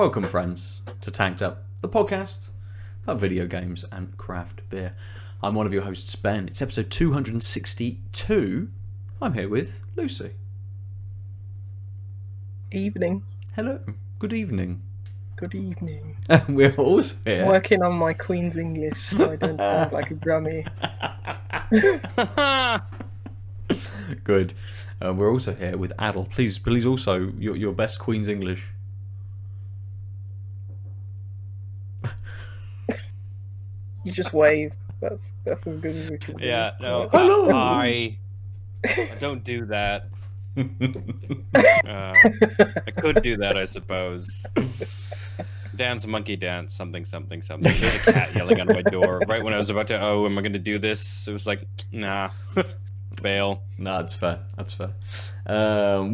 welcome friends to Tanked Up, the podcast about video games and craft beer. I'm one of your hosts, Ben. It's episode 262. I'm here with Lucy. Evening. Hello. Good evening. Good evening. We're also here. Working on my Queen's English so I don't sound like a drummy. Good. We're also here with Aadil. Please also, your best Queen's English. You just wave. That's as good as we can do. Yeah, no, Hello. I don't do that. I could do that, I suppose. Dance, monkey dance, something. There's a cat yelling on my door. Right when I was about to, am I going to do this? It was like, nah, bail. No, that's fair.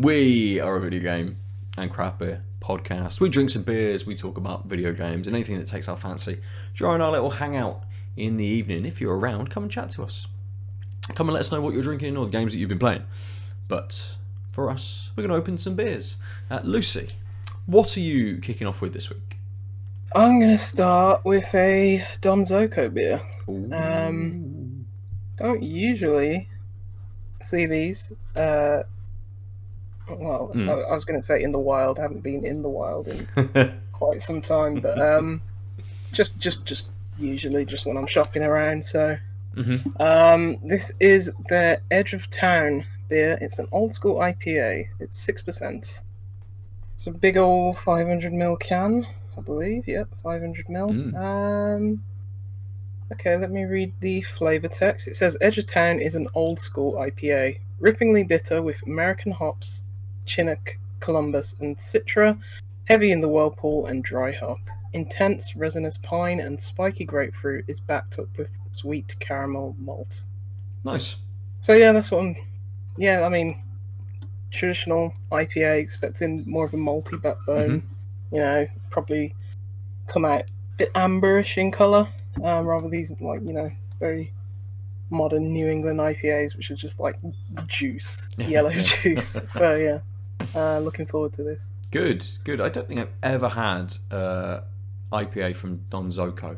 We are a video game and craft beer podcast. We drink some beers, we talk about video games and anything that takes our fancy. During our little hangout in the evening, if you're around, come and chat to us. Come and let us know what you're drinking or the games that you've been playing. But for us, we're going to open some beers. Lucy, what are you kicking off with this week? I'm going to start with a Donzoko beer. Ooh. Don't usually see these. I was going to say in the wild. I haven't been in the wild in quite some time, but just usually just when I'm shopping around. So this is the Edge of Town beer. It's an old school IPA. It's 6%. It's a big old 500ml can, I believe. Yep, 500ml. Okay, let me read the flavor text. It says Edge of Town is an old school IPA, ripplingly bitter with American hops, Chinook, Columbus, and Citra, heavy in the whirlpool and dry hop. Intense resinous pine and spiky grapefruit is backed up with sweet caramel malt. Nice. So yeah, that's what I'm... Yeah, I mean, traditional IPA, expecting more of a malty backbone. You know, probably come out a bit amberish in colour, rather these, very modern New England IPAs, which are just like juice, yellow juice. So yeah, looking forward to this. Good. I don't think I've ever had IPA from Donzoko.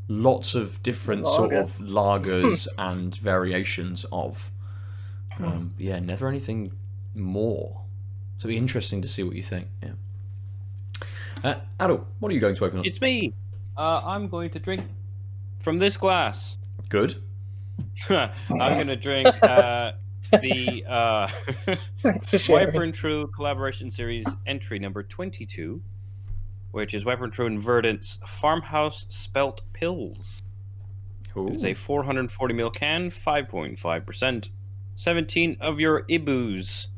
Lots of different sort of lagers and variations of. Yeah, never anything more. So it'll be interesting to see what you think. Yeah. Aadil, what are you going to open up? It's me. I'm going to drink from this glass. Good. I'm going to drink the Thanks for sharing. Viper and True collaboration series entry number 22, which is Viper and True and Verdant's Farmhouse Spelt Pills. Ooh. It's a 440ml can, 5.5%, 17 of your Ibus.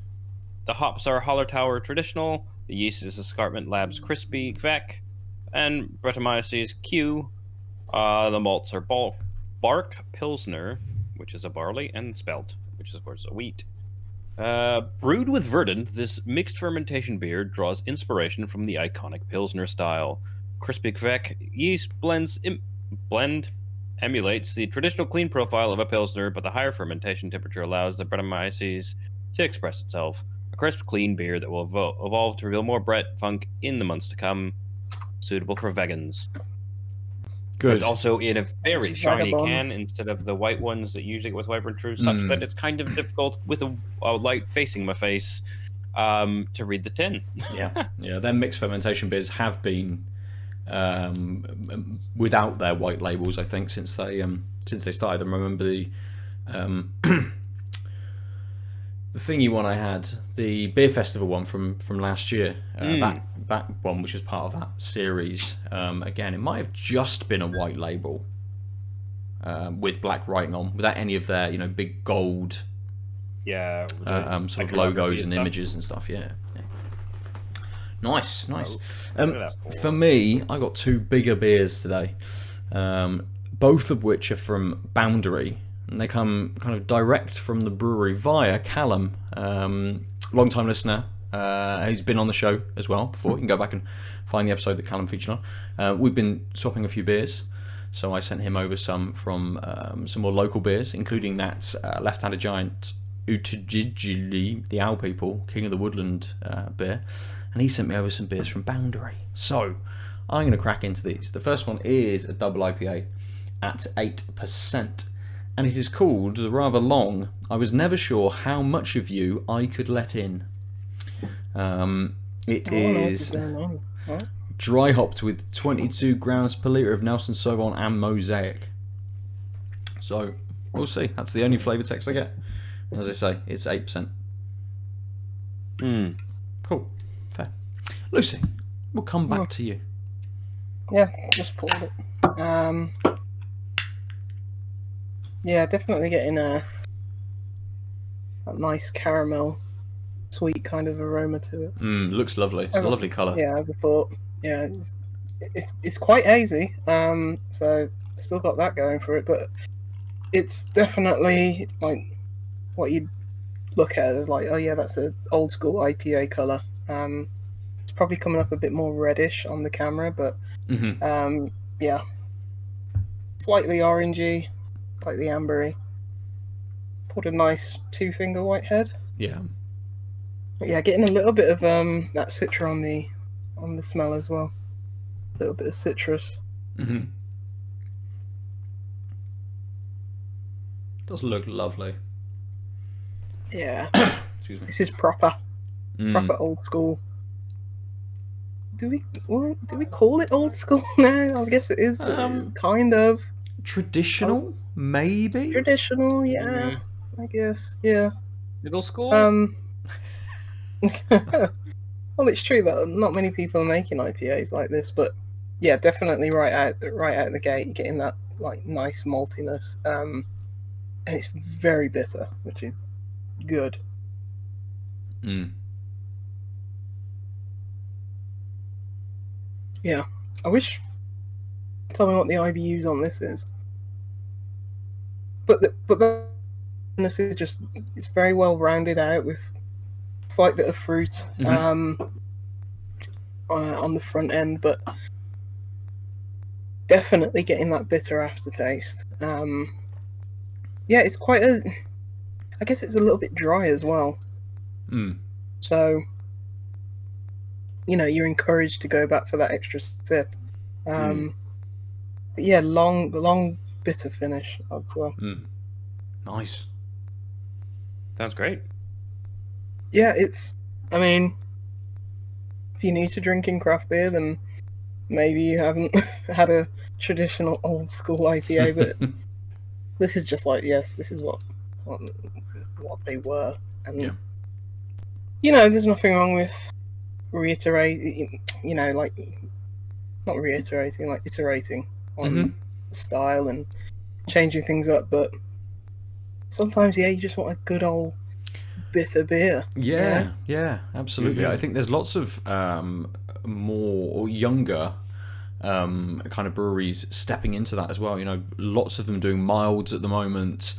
The hops are Holler Tower Traditional, the yeast is Escarpment Labs Crispy Kvek, and Brettanomyces Q. The malts are Bark Pilsner, which is a barley, and Spelt, which is of course a wheat. Brewed with Verdant, this mixed fermentation beer draws inspiration from the iconic Pilsner style. Crispy Kvek yeast blend emulates the traditional clean profile of a Pilsner, but the higher fermentation temperature allows the Brettanomyces to express itself. A crisp, clean beer that will evolve to reveal more Brett funk in the months to come. Suitable for vegans. Good. It's also in a very It's shiny vagabond. can instead of the white ones that usually get with Viper and True, such that it's kind of difficult with a light facing my face to read the tin. Yeah. Their mixed fermentation beers have been without their white labels, I think, since they started. I remember the the thingy one I had, the beer festival one from last year. That one, which was part of that series. Again, it might have just been a white label with black writing on, without any of their big gold Yeah. sort of logos and images and stuff. Yeah. Nice. For me, I got two bigger beers today, both of which are from Boundary, and they come kind of direct from the brewery via Callum, long-time listener, who's been on the show as well before. You can go back and find the episode that Callum featured on. We've been swapping a few beers, so I sent him over some from some more local beers, including that Left-Handed Giant Utajijili, the Owl People, King of the Woodland beer. and he sent me over some beers from Boundary. So I'm going to crack into these. The first one is a double IPA at 8%, and it is called, rather long, I Was Never Sure How Much of You I Could Let In. It is dry hopped with 22 grams per litre of Nelson Sauvin and Mosaic. So we'll see. That's the only flavour text I get. As I say, it's 8%. Cool. Fair. Lucy, we'll come back to you. Yeah, just poured it. Yeah, definitely getting a nice caramel, sweet kind of aroma to it. Looks lovely. It's a lovely colour. Yeah, as I thought. Yeah, it's quite hazy. So still got that going for it, but it's definitely like what you'd look at as like, oh yeah, that's an old school IPA colour. It's probably coming up a bit more reddish on the camera, but yeah, slightly orangey, slightly ambery. Put a nice 2-finger whitehead. Yeah. But yeah, getting a little bit of that citra on the smell as well. A little bit of citrus. Does look lovely. Yeah. Excuse me. This is proper old school. Do we call it old school now? I guess it is kind of traditional, maybe. Traditional, yeah. I guess, yeah. Middle school. Well, it's true that not many people are making IPAs like this, but yeah, definitely right out the gate, getting that like nice maltiness, and it's very bitter, which is good. Yeah, I wish. Tell me what the IBUs on this is. But this is just, it's very well rounded out with a slight bit of fruit on the front end, but definitely getting that bitter aftertaste. Yeah, it's quite I guess it's a little bit dry as well. So, you know, you're encouraged to go back for that extra sip. But yeah, long bitter finish, I'd say. Nice. Sounds great. Yeah, I mean, if you're new to drinking craft beer, then maybe you haven't had a traditional old school IPA, but this is just like, yes, this is what they were. And, you know, there's nothing wrong with reiterating, you know, like, not reiterating, like iterating on style and changing things up, but sometimes, yeah, you just want a good old bitter beer. Yeah, absolutely. I think there's lots of more or younger kind of breweries stepping into that as well. You know, lots of them doing milds at the moment.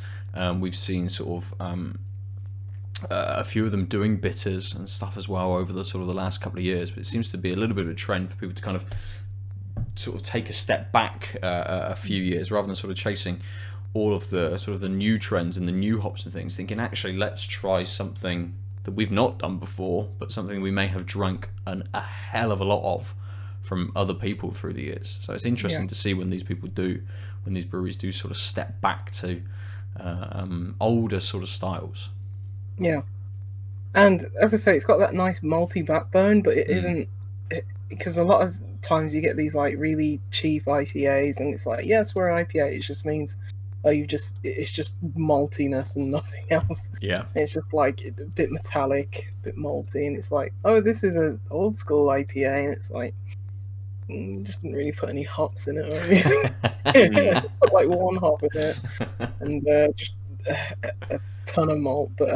We've seen sort of a few of them doing bitters and stuff as well over the sort of the last couple of years. But it seems to be a little bit of a trend for people to kind of sort of take a step back a few years rather than sort of chasing all of the sort of the new trends and the new hops and things, thinking actually let's try something that we've not done before, but something we may have drunk a hell of a lot of from other people through the years. So it's interesting to see when these breweries do sort of step back to older sort of styles. Yeah, and as I say, it's got that nice malty backbone, but it isn't, because a lot of times you get these like really cheap IPAs, and it's like, yes, we're an IPA. It just means it's just maltiness and nothing else. Yeah, it's just like a bit metallic, a bit malty, and it's like, oh, this is an old school IPA, and it's like, just didn't really put any hops in it or anything. Put like one hop in it, and just a ton of malt. But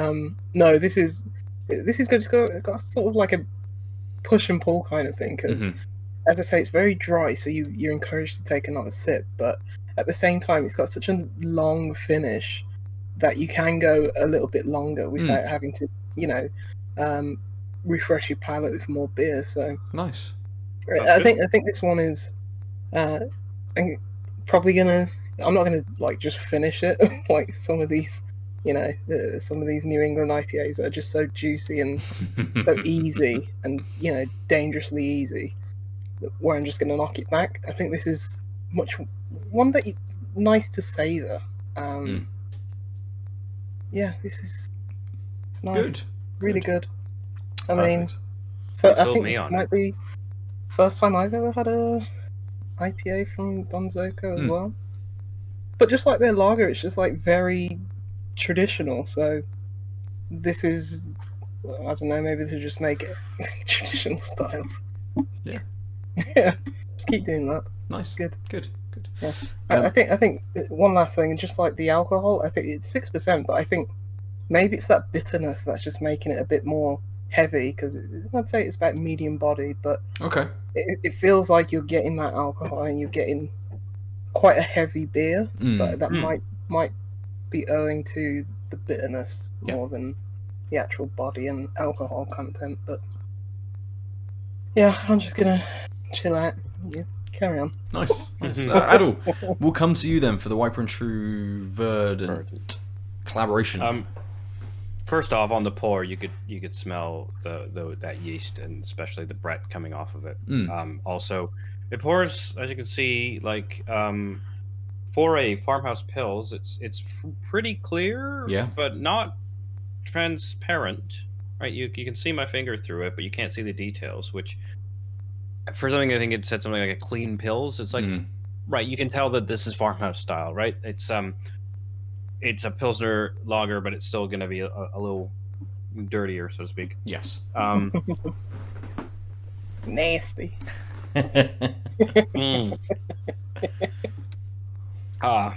no, this is good. It's got sort of like a push and pull kind of thing, because as I say, it's very dry, so you're encouraged to take another sip, but at the same time it's got such a long finish that you can go a little bit longer without having to, you know, refresh your palate with more beer. So nice. I think this one is I'm probably I'm not gonna like just finish it like some of these some of these New England IPAs are just so juicy and so easy and, dangerously easy, where I'm just going to knock it back. I think this is one that nice to savor. Yeah, it's nice. Good. Really good. I Perfect. mean, I think this might be first time I've ever had a IPA from Donzoko as well. But just like their lager, it's just like very traditional. So this is, I don't know, maybe they just make it traditional styles. Yeah. Yeah. Just keep doing that. Nice. Good. Yeah. I think one last thing, just like the alcohol, I think it's 6%, but I think maybe it's that bitterness that's just making it a bit more heavy, because I'd say it's about medium bodied, but okay, it feels like you're getting that alcohol and you're getting quite a heavy beer, but that might be owing to the bitterness more than the actual body and alcohol content. But yeah, I'm just gonna chill out. Yeah, carry on. Nice. Aadil, we'll come to you then for the Wiper and True Verdant collaboration. First off, on the pour, you could smell that yeast, and especially the Brett coming off of it. Also, it pours, as you can see, like for a farmhouse pills, it's pretty clear, but not transparent. Right, you can see my finger through it, but you can't see the details. Which, for something, I think it said something like a clean pills. It's like, right, you can tell that this is farmhouse style, right? It's a Pilsner lager, but it's still going to be a little dirtier, so to speak. Yes. Nasty.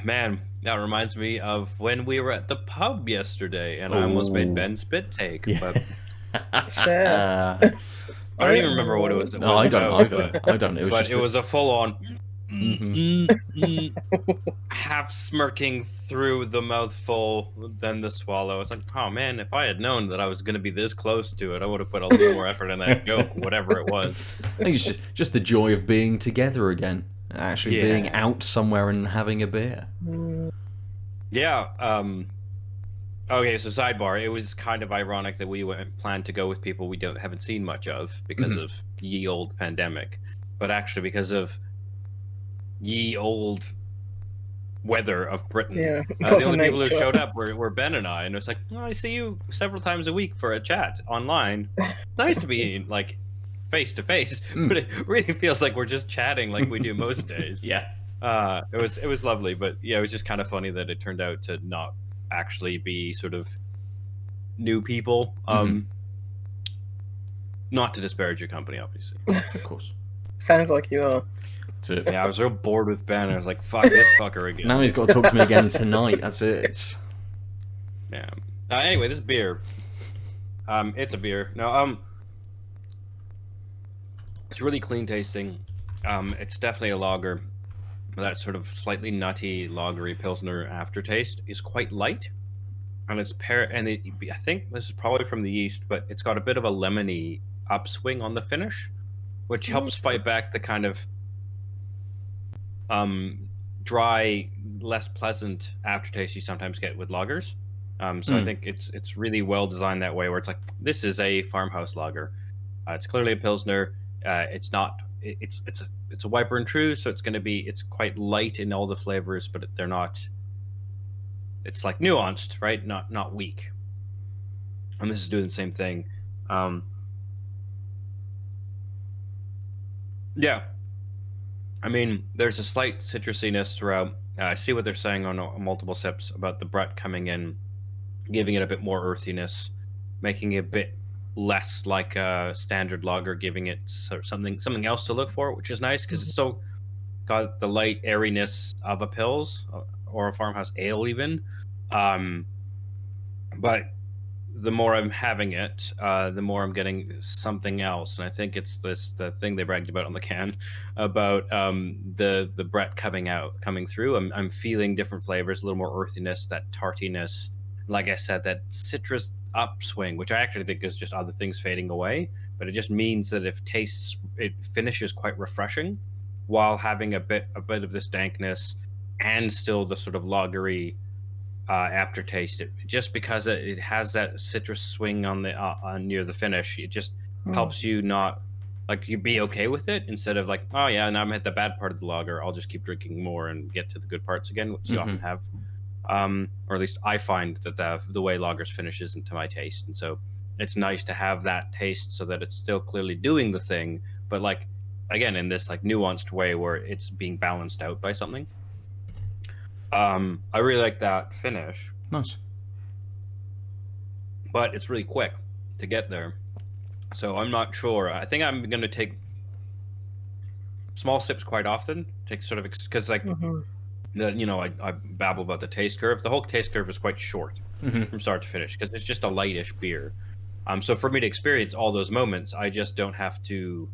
Man, that reminds me of when we were at the pub yesterday, and I almost made Ben spit take. But Sure. I don't even remember what it was. No, I don't either. I don't. It was but it was a full-on half smirking through the mouthful, then the swallow. It's like, oh man, if I had known that I was going to be this close to it, I would have put a little more effort in that joke, whatever it was. I think it's just the joy of being together again, actually being out somewhere and having a beer. Yeah. Okay, so sidebar. It was kind of ironic that we planned to go with people we haven't seen much of because of ye old pandemic, but actually because of ye old weather of Britain. Yeah, the only people who showed up were Ben and I, and it was like, oh, I see you several times a week for a chat online. Nice to be like face to face, but it really feels like we're just chatting like we do most days. Yeah. It was lovely, but yeah, it was just kind of funny that it turned out to not actually be sort of new people. Not to disparage your company, obviously. Of course. Sounds like you are. Yeah, I was real bored with Ben. I was like, fuck this fucker again. Now he's got to talk to me again tonight. That's it. Yeah. Anyway, this beer. It's a beer. No, it's really clean tasting. It's definitely a lager. That sort of slightly nutty, lagery Pilsner aftertaste is quite light. And I think this is probably from the yeast, but it's got a bit of a lemony upswing on the finish, which helps fight back the kind of dry, less pleasant aftertaste you sometimes get with lagers. So I think it's really well designed that way, where it's like, this is a farmhouse lager. It's clearly a Pilsner. It's not. It's a Wiper and True, so it's quite light in all the flavors, but they're not. It's like nuanced, right? Not weak. And this is doing the same thing. Yeah. I mean, there's a slight citrusiness throughout. I see what they're saying on multiple sips about the Brett coming in, giving it a bit more earthiness, making it a bit less like a standard lager, giving it something else to look for, which is nice because it's still got the light airiness of a Pils or a farmhouse ale even. But the more I'm having it, the more I'm getting something else, and I think it's the thing they bragged about on the can about the Brett coming through. I'm feeling different flavors, a little more earthiness, that tartiness, like I said, that citrus upswing, which I actually think is just other things fading away, but it just means that it finishes quite refreshing while having a bit of this dankness and still the sort of lagery aftertaste. Just because it has that citrus swing on the near the finish, it just helps you not like you be okay with it instead of like, oh yeah, now I'm at the bad part of the lager. I'll just keep drinking more and get to the good parts again, which you often have. Or at least I find that the way lagers finish isn't to my taste, and so it's nice to have that taste so that it's still clearly doing the thing, but like again in this like nuanced way where it's being balanced out by something. I really like that finish. Nice. But it's really quick to get there. So I'm not sure. I think I'm going to take small sips quite often. Take sort of because like I babble about the taste curve. The whole taste curve is quite short from start to finish because it's just a lightish beer. So for me to experience all those moments, I just don't have to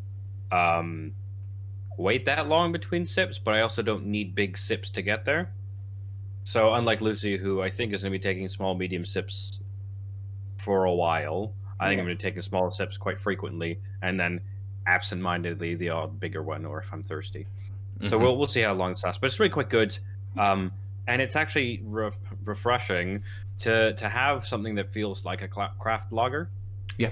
wait that long between sips, but I also don't need big sips to get there. So unlike Lucy, who I think is going to be taking small, medium sips for a while, I think I'm going to be taking small sips quite frequently, and then absent-mindedly the odd bigger one, or if I'm thirsty. So we'll see how long this lasts, but it's really quite good, and it's actually refreshing to have something that feels like a craft lager. Yeah.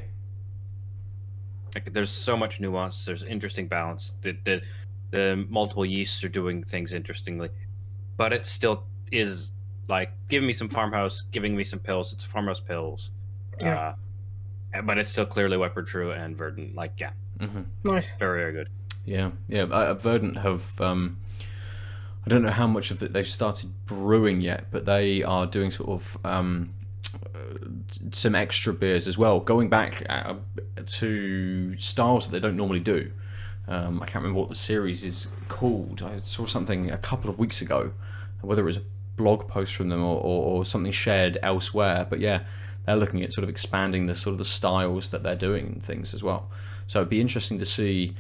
Like there's so much nuance. There's interesting balance. The multiple yeasts are doing things interestingly, but it still is like giving me some farmhouse, giving me some pills. It's farmhouse pills, but it's still clearly Weapon True and Verdant. Like Nice, very very good. Yeah. Verdant have I don't know how much of it they've started brewing yet, but they are doing sort of some extra beers as well, going back to styles that they don't normally do. I can't remember what the series is called. I saw something a couple of weeks ago, whether it was a blog post from them or something shared elsewhere, but yeah, they're looking at sort of expanding the sort of the styles that they're doing and things as well. So it'd be interesting to see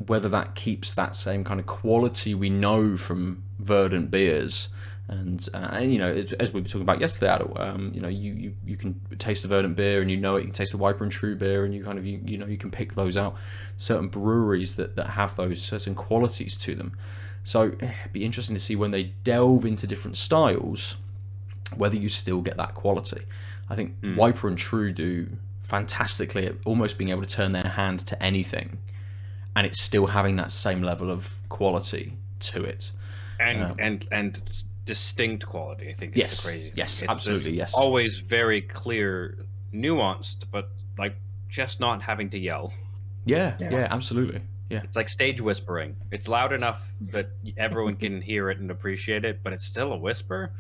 whether that keeps that same kind of quality we know from Verdant beers. And you know, as we were talking about yesterday, Aadil, you know, you can taste the Verdant beer and you know it. You can taste the Weapon True beer and you kind of you know you can pick those out. Certain breweries that have those certain qualities to them. So it'd be interesting to see when they delve into different styles, whether you still get that quality. I think Weapon True do fantastically at almost being able to turn their hand to anything, and it's still having that same level of quality to it. And distinct quality, I think is the crazy thing. Yes, absolutely, yes. Always very clear, nuanced, but like just not having to yell. Yeah, absolutely. Yeah. It's like stage whispering. It's loud enough that everyone can hear it and appreciate it, but it's still a whisper.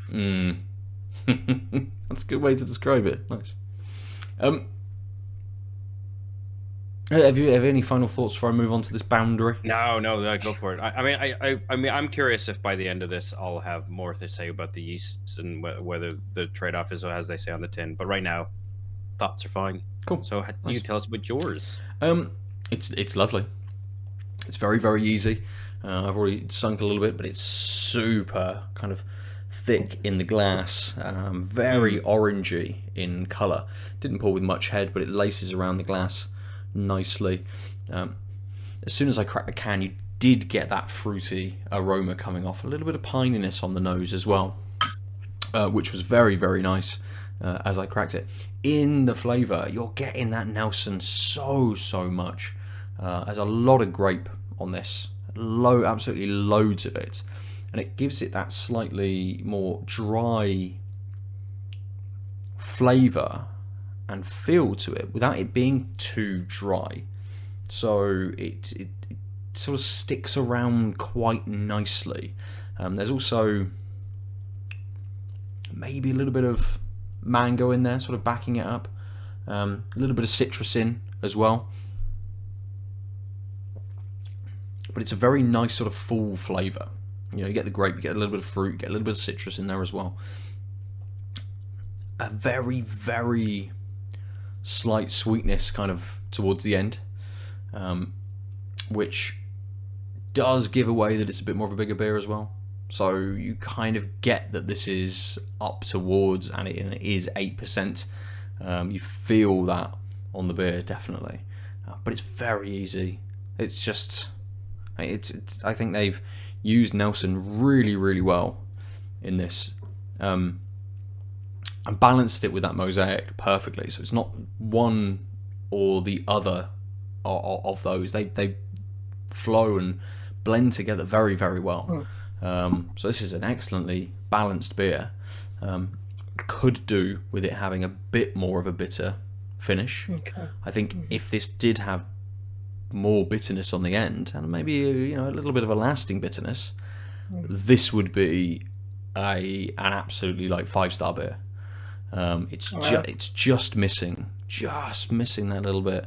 That's a good way to describe it. Nice. Have you any final thoughts before I move on to this boundary? No, go for it. I mean, I'm curious if by the end of this I'll have more to say about the yeasts and whether the trade-off is as they say on the tin. But right now, thoughts are fine. Cool. So nice. You tell us about yours. It's lovely. It's very very easy. I've already sunk a little bit, but it's super kind of thick in the glass, very orangey in colour. Didn't pour with much head, but it laces around the glass nicely. As soon as I cracked the can, you did get that fruity aroma coming off, a little bit of pininess on the nose as well, which was very very nice as I cracked it. In the flavour, you're getting that Nelson so much. There's a lot of grape on this, absolutely loads of it, and it gives it that slightly more dry flavour and feel to it without it being too dry. So it sort of sticks around quite nicely. There's also maybe a little bit of mango in there, sort of backing it up. A little bit of citrus in as well. But it's a very nice sort of full flavour. You know, you get the grape, you get a little bit of fruit, you get a little bit of citrus in there as well. A very, very slight sweetness kind of towards the end, which does give away that it's a bit more of a bigger beer as well. So you kind of get that this is up towards, and it is 8%. You feel that on the beer, definitely. But it's very easy. It's just... I think they've used Nelson really, really well in this. and balanced it with that mosaic perfectly. So it's not one or the other of those. They flow and blend together very, very well. So this is an excellently balanced beer. Could do with it having a bit more of a bitter finish. Okay. I think if this did have more bitterness on the end, and maybe a little bit of a lasting bitterness, this would be an absolutely like 5-star beer. It's just missing that little bit.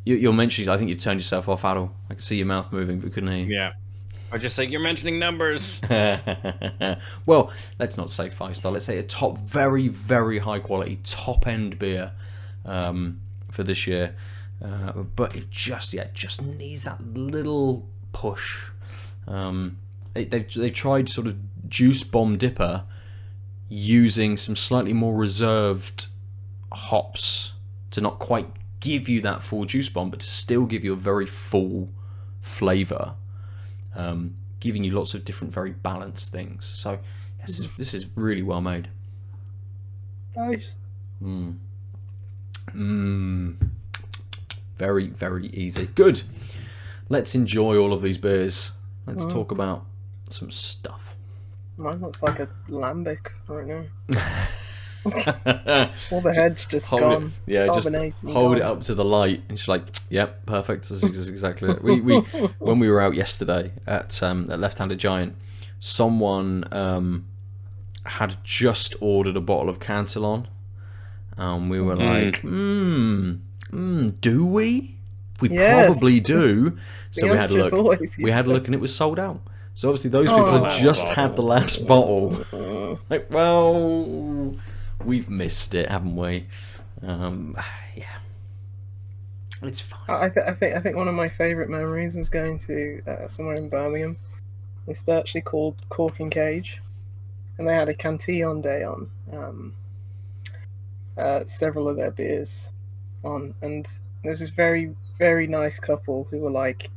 You're mentioning, I think you've turned yourself off, Aadil. I can see your mouth moving, but couldn't hear you. Yeah. I just say you're mentioning numbers. Well, let's not say 5-star. Let's say a top, very, very high quality, top end beer for this year. But it just needs that little push. They've tried sort of juice bomb dipper using some slightly more reserved hops to not quite give you that full juice bomb, but to still give you a very full flavour, giving you lots of different, very balanced things. So this is really well made. Nice. Very, very easy. Good. Let's enjoy all of these beers. Let's talk about some stuff. Mine looks like a lambic right now. All the heads just gone. Just hold it up to the light, and she's like, "Yep, perfect." This is exactly it. We when we were out yesterday at Left-Handed Giant, someone had just ordered a bottle of Cantillon, and we were like, do we? We probably do. So we had a look. We had a look, and it was sold out. So obviously those people had just had the last bottle. Like, well, we've missed it, haven't we? Yeah, it's fine. I think one of my favourite memories was going to somewhere in Birmingham. It's actually called Cork and Cage, and they had a Cantillon day on. Several of their beers on, and there was this very, very nice couple who were like,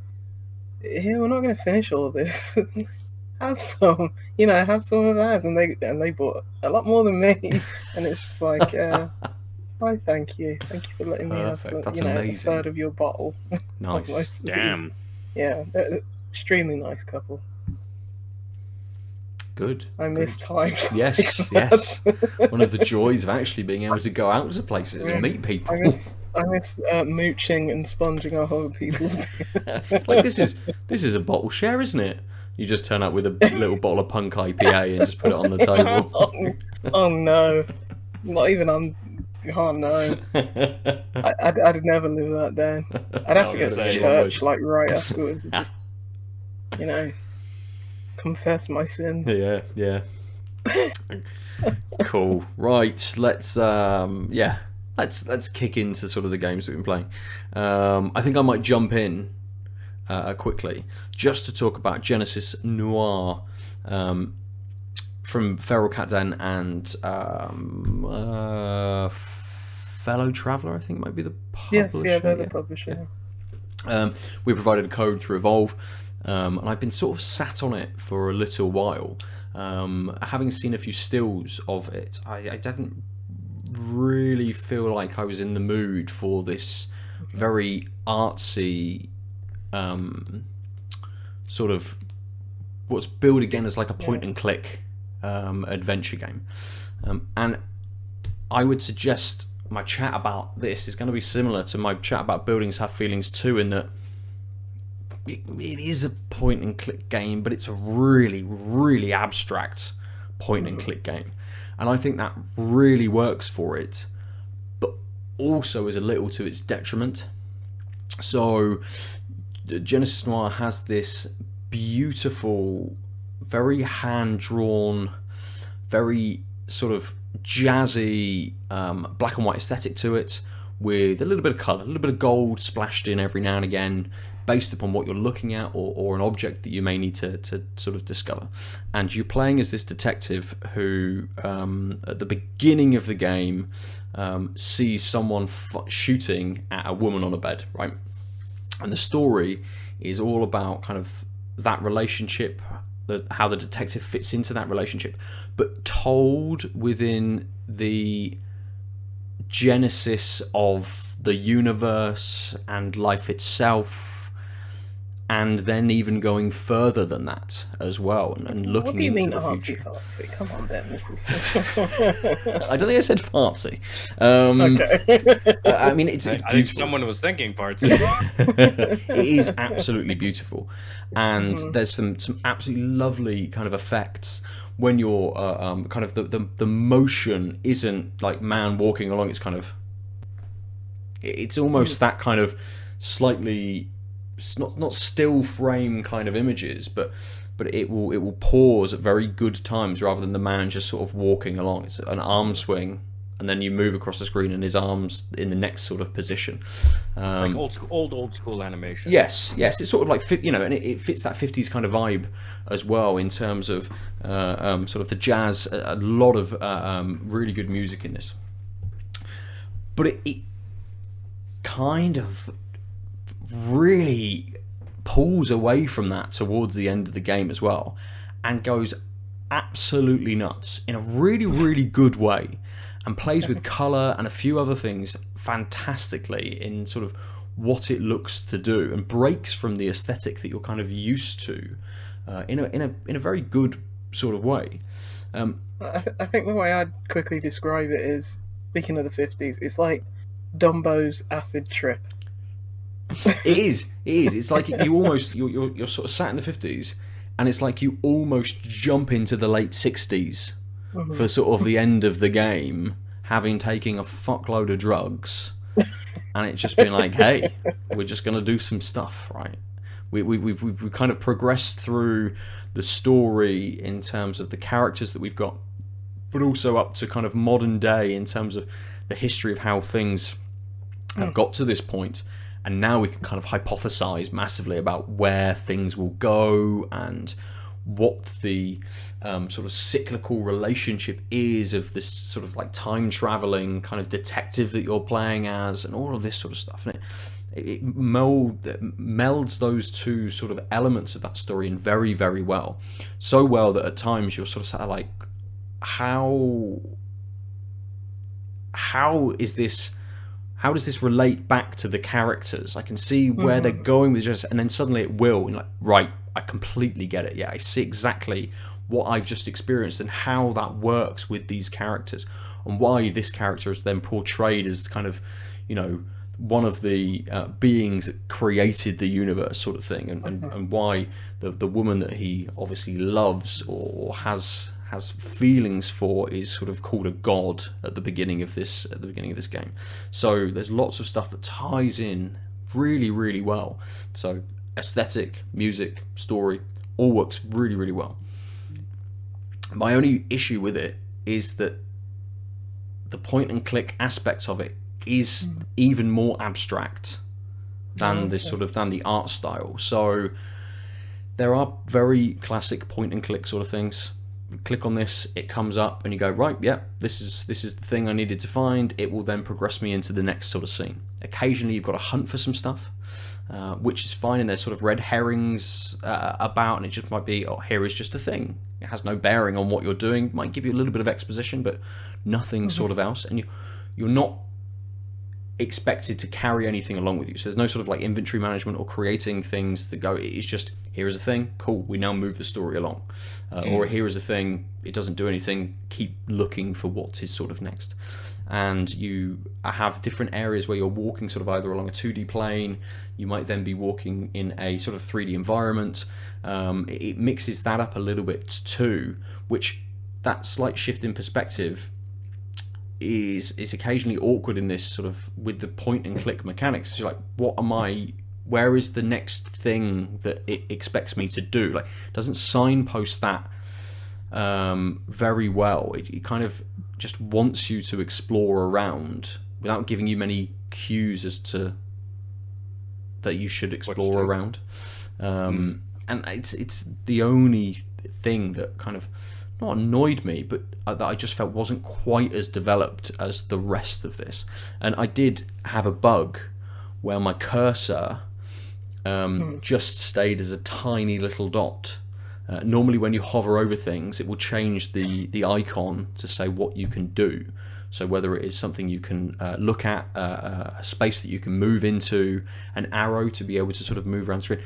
"Here, we're not going to finish all of this. Have some, have some of ours." And they bought a lot more than me, and it's just like, why? Thank you for letting me have some, That's a amazing. third of your bottle. Nice. Damn. Yeah, extremely nice couple. Good. I miss times. Yes, like yes. One of the joys of actually being able to go out to places and meet people. I miss mooching and sponging off other people's beer. Like this is a bottle share, isn't it? You just turn up with a little bottle of Punk IPA and just put it on the table. Oh no, not even on. Oh no, I'd never live that down. I'd have to go to church like right afterwards. And just, confess my sins. Yeah. Cool. Right. Let's kick into sort of the games that we've been playing. I think I might jump in quickly just to talk about Genesis Noir from Feral Cat Den and Fellow Traveller, I think might be the publisher. Yes, they're the publisher. Yeah. We provided a code through Evolve. And I've been sort of sat on it for a little while. Having seen a few stills of it, I didn't really feel like I was in the mood for this very artsy sort of what's billed again as like a point and click adventure game. And I would suggest my chat about this is going to be similar to my chat about Buildings Have Feelings too, in that it is a point and click game, but it's a really, really abstract point and click game. And I think that really works for it, but also is a little to its detriment. So Genesis Noir has this beautiful, very hand-drawn, very sort of jazzy black and white aesthetic to it, with a little bit of colour, a little bit of gold splashed in every now and again, based upon what you're looking at or an object that you may need to sort of discover. And you're playing as this detective who, at the beginning of the game, sees someone shooting at a woman on a bed, right? And the story is all about kind of that relationship how the detective fits into that relationship, but told within the genesis of the universe and life itself, and then even going further than that as well, and looking into the future. What do you mean artsy fartsy? Come on, Ben. This is. I don't think I said fartsy. Okay. I mean, it's I think beautiful. someone was thinking fartsy. It is absolutely beautiful, and there's some absolutely lovely kind of effects when you're kind of the motion isn't like man walking along. It's kind of, it's almost that kind of slightly, not still frame kind of images, but it will pause at very good times rather than the man just sort of walking along. It's an arm swing, and then you move across the screen and his arms in the next sort of position. Like old school animation. Yes, it's sort of like, you know, and it fits that 50s kind of vibe as well in terms of sort of the jazz. A lot of really good music in this, but it kind of really pulls away from that towards the end of the game as well, and goes absolutely nuts in a really, really good way, and plays with colour and a few other things fantastically in sort of what it looks to do, and breaks from the aesthetic that you're kind of used to in a very good sort of way. I think the way I'd quickly describe it is, speaking of the 50s, it's like Dumbo's acid trip. It is. It's like you almost you're sort of sat in the 50s, and it's like you almost jump into the late 60s for sort of the end of the game, having taken a fuckload of drugs, and it's just been like, hey, we're just gonna do some stuff, right? We've kind of progressed through the story in terms of the characters that we've got, but also up to kind of modern day in terms of the history of how things have got to this point. And now we can kind of hypothesize massively about where things will go and what the sort of cyclical relationship is of this sort of like time traveling kind of detective that you're playing as, and all of this sort of stuff. And it melds those two sort of elements of that story in very, very well. So well that at times you're sort of sat like, how is this? How does this relate back to the characters? I can see where they're going with this, and then suddenly it will. And like, right, I completely get it. Yeah, I see exactly what I've just experienced and how that works with these characters, and why this character is then portrayed as kind of, you know, one of the beings that created the universe, sort of thing, and why the woman that he obviously loves or has feelings for is sort of called a god at the beginning of this game. So there's lots of stuff that ties in really, really well. So aesthetic, music, story, all works really, really well. My only issue with it is that the point and click aspects of it is even more abstract than than the art style. So there are very classic point and click sort of things. Click on this, it comes up, and you go, right, yeah, this is the thing I needed to find. It will then progress me into the next sort of scene. Occasionally you've got to hunt for some stuff, which is fine, and there's sort of red herrings about, and it just might be, oh, here is just a thing. It has no bearing on what you're doing. It might give you a little bit of exposition, but nothing sort of else, and you're not expected to carry anything along with you. So there's no sort of like inventory management or creating things that go, it's just, here is a thing, cool, we now move the story along. Or here is a thing, it doesn't do anything, keep looking for what is sort of next. And you have different areas where you're walking sort of either along a 2D plane, you might then be walking in a sort of 3D environment. It mixes that up a little bit too, which that slight shift in perspective is occasionally awkward in this sort of with the point and click mechanics. You're like, where is the next thing that it expects me to do? Like, it doesn't signpost that very well. It kind of just wants you to explore around without giving you many cues as to that you should explore around. And it's the only thing that kind of not annoyed me, but that I just felt wasn't quite as developed as the rest of this. And I did have a bug where my cursor just stayed as a tiny little dot Normally when you hover over things, it will change the icon to say what you can do. So whether it is something you can look at, a space that you can move into, an arrow to be able to sort of move around the screen,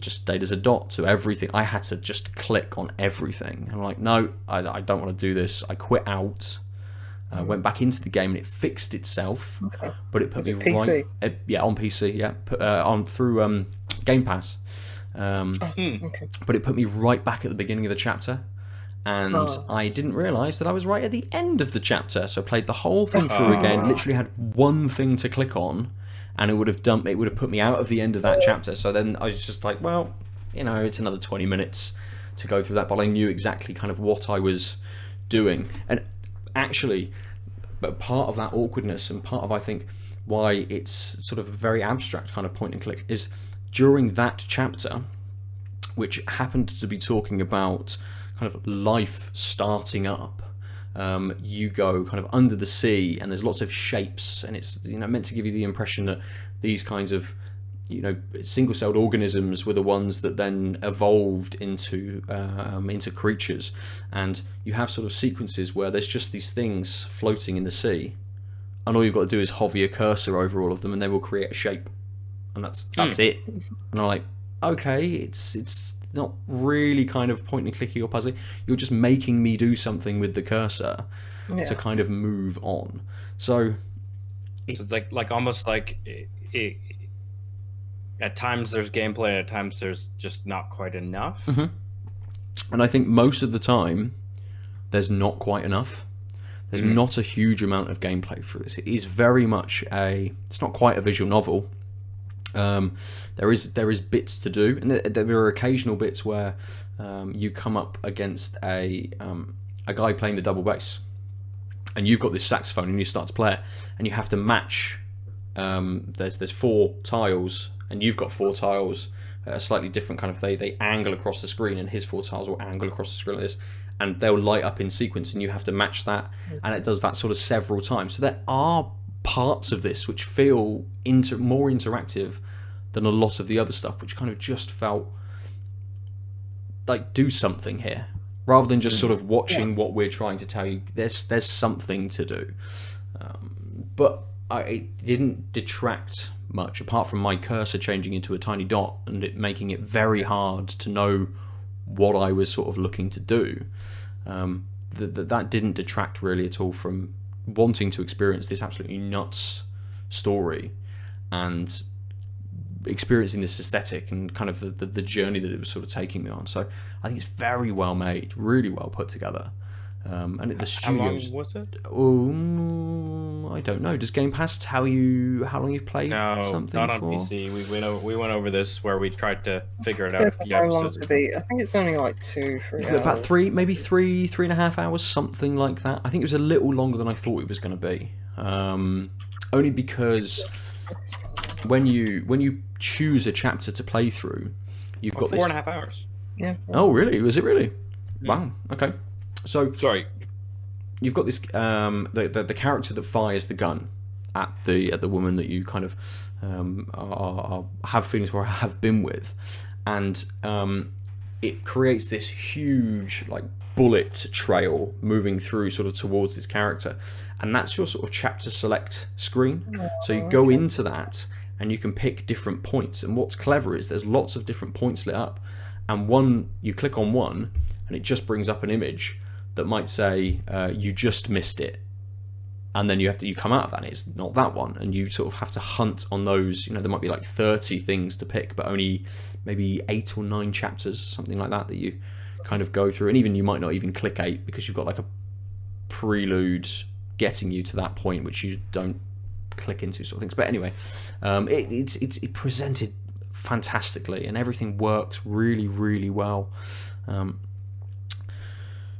just stayed as a dot to everything. I had to just click on everything. I'm like, no, I don't want to do this. I quit out, went back into the game, and it fixed itself. Okay. But it put me PC? right, on PC, yeah, on through Game Pass. Okay. But it put me right back at the beginning of the chapter, and I didn't realise that I was right at the end of the chapter. So I played the whole thing through again. Literally had one thing to click on, and it would have put me out of the end of that chapter. So then I was just like, well, it's another 20 minutes to go through that, but I knew exactly kind of what I was doing. And actually, but part of that awkwardness and part of, I think, why it's sort of a very abstract kind of point and click is during that chapter, which happened to be talking about kind of life starting up. You go kind of under the sea, and there's lots of shapes, and it's meant to give you the impression that these kinds of single-celled organisms were the ones that then evolved into creatures. And you have sort of sequences where there's just these things floating in the sea, and all you've got to do is hover your cursor over all of them, and they will create a shape, and that's it. And I'm like, okay, it's not really kind of point and clicky or puzzly. You're just making me do something with the cursor to kind of move on. So it's like almost like it, at times there's gameplay, at times there's just not quite enough. Mm-hmm. And I think most of the time there's not quite enough. There's not a huge amount of gameplay through this. It is very much it's not quite a visual novel. There is bits to do, and there are occasional bits where you come up against a guy playing the double bass, and you've got this saxophone, and you start to play it, and you have to match. There's 4 tiles, and you've got 4 tiles, a slightly different kind of. They angle across the screen, and his 4 tiles will angle across the screen like this, and they'll light up in sequence, and you have to match that, and it does that sort of several times. So there are parts of this which feel more interactive than a lot of the other stuff, which kind of just felt like do something here, rather than just sort of watching what we're trying to tell you. There's something to do, but it didn't detract much, apart from my cursor changing into a tiny dot and it making it very hard to know what I was sort of looking to do. That didn't detract really at all from wanting to experience this absolutely nuts story and experiencing this aesthetic and kind of the journey that it was sort of taking me on. So I think it's very well made, really well put together. And the studios. How long was it? I don't know. Does Game Pass tell you how long you've played something not on for? PC. We went over this where we tried to figure it out. How long to be? I think it's only like 2-3 hours. About 3.5 hours, something like that. I think it was a little longer than I thought it was going to be. Only because when you choose a chapter to play through, you've got 4.5 hours. Yeah. Oh, really? Was it really? Wow. Okay. So sorry. You've got this the character that fires the gun at the woman that you kind of have feelings for, have been with, and it creates this huge like bullet trail moving through sort of towards this character, and that's your sort of chapter select screen. So you go into that and you can pick different points, and what's clever is there's lots of different points lit up, and you click on one and it just brings up an image that might say you just missed it, and then you come out of that and it's not that one, and you sort of have to hunt on those. There might be like 30 things to pick, but only maybe 8 or 9 chapters, something like that you kind of go through, and even you might not even click 8 because you've got like a prelude getting you to that point which you don't click into, sort of things. But anyway, it presented fantastically and everything works really, really well.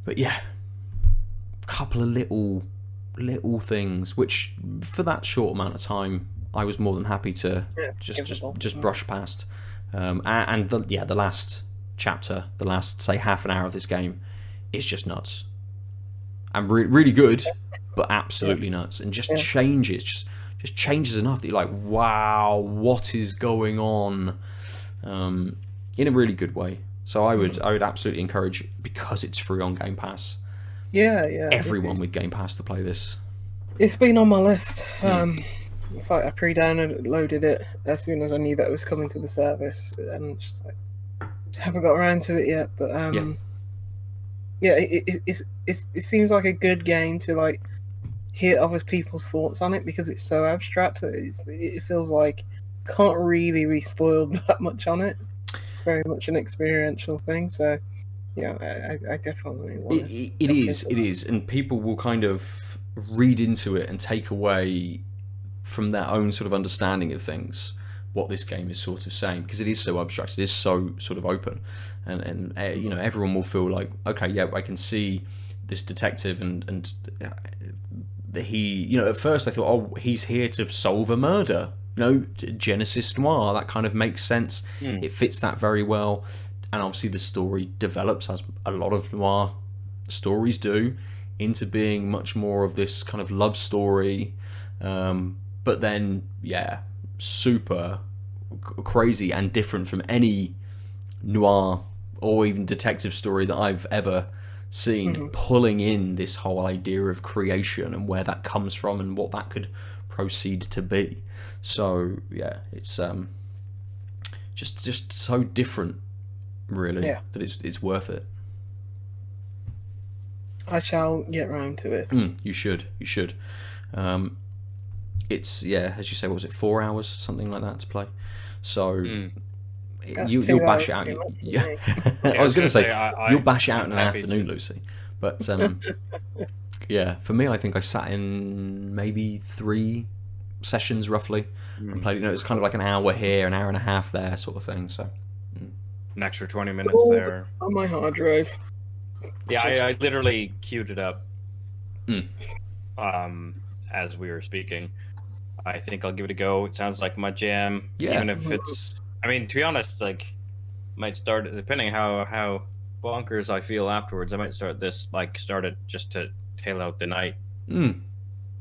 But yeah, a couple of little things which, for that short amount of time, I was more than happy to just brush past. And the last chapter, the last say half an hour of this game, is just nuts. And really good, but absolutely nuts, and just changes, just changes enough that you're like, wow, what is going on? In a really good way. So I would absolutely encourage, because it's free on Game Pass, Yeah. everyone with Game Pass to play this. It's been on my list. It's like I pre-downloaded it as soon as I knew that it was coming to the service, and just haven't got around to it yet. But it seems like a good game to like hear other people's thoughts on it, because it's so abstract that it feels like can't really be spoiled that much on it. It's very much an experiential thing, so yeah, I definitely want to. It is, and people will kind of read into it and take away from their own sort of understanding of things what this game is sort of saying, because it is so abstract, it is so sort of open, and you know, everyone will feel like, okay, yeah, I can see this detective, and he, you know, at first I thought, oh, he's here to solve a murder, you know, Genesis Noir, that kind of makes sense. It fits that very well, and obviously the story develops, as a lot of noir stories do, into being much more of this kind of love story, but then, yeah, super crazy and different from any noir or even detective story that I've ever seen, pulling in this whole idea of creation and where that comes from and what that could proceed to be. So yeah, it's just so different, really, that it's worth it. I shall get round to it. You should. It's, yeah, as you say, what was it, 4 hours, something like that to play? So you'll bash it out. Yeah, I was going to say you'll bash it out in an afternoon, Lucy. But yeah, for me, I think I sat in maybe 3 sessions roughly and played. You know, it's kind of like an hour here, an hour and a half there, sort of thing. So an extra 20 minutes there on my hard drive. Yeah, I literally queued it up as we were speaking. I think I'll give it a go. It sounds like my jam. Yeah. Even if it's, I mean, to be honest, like, might start, depending how bonkers I feel afterwards, I might start it just to tail out the night.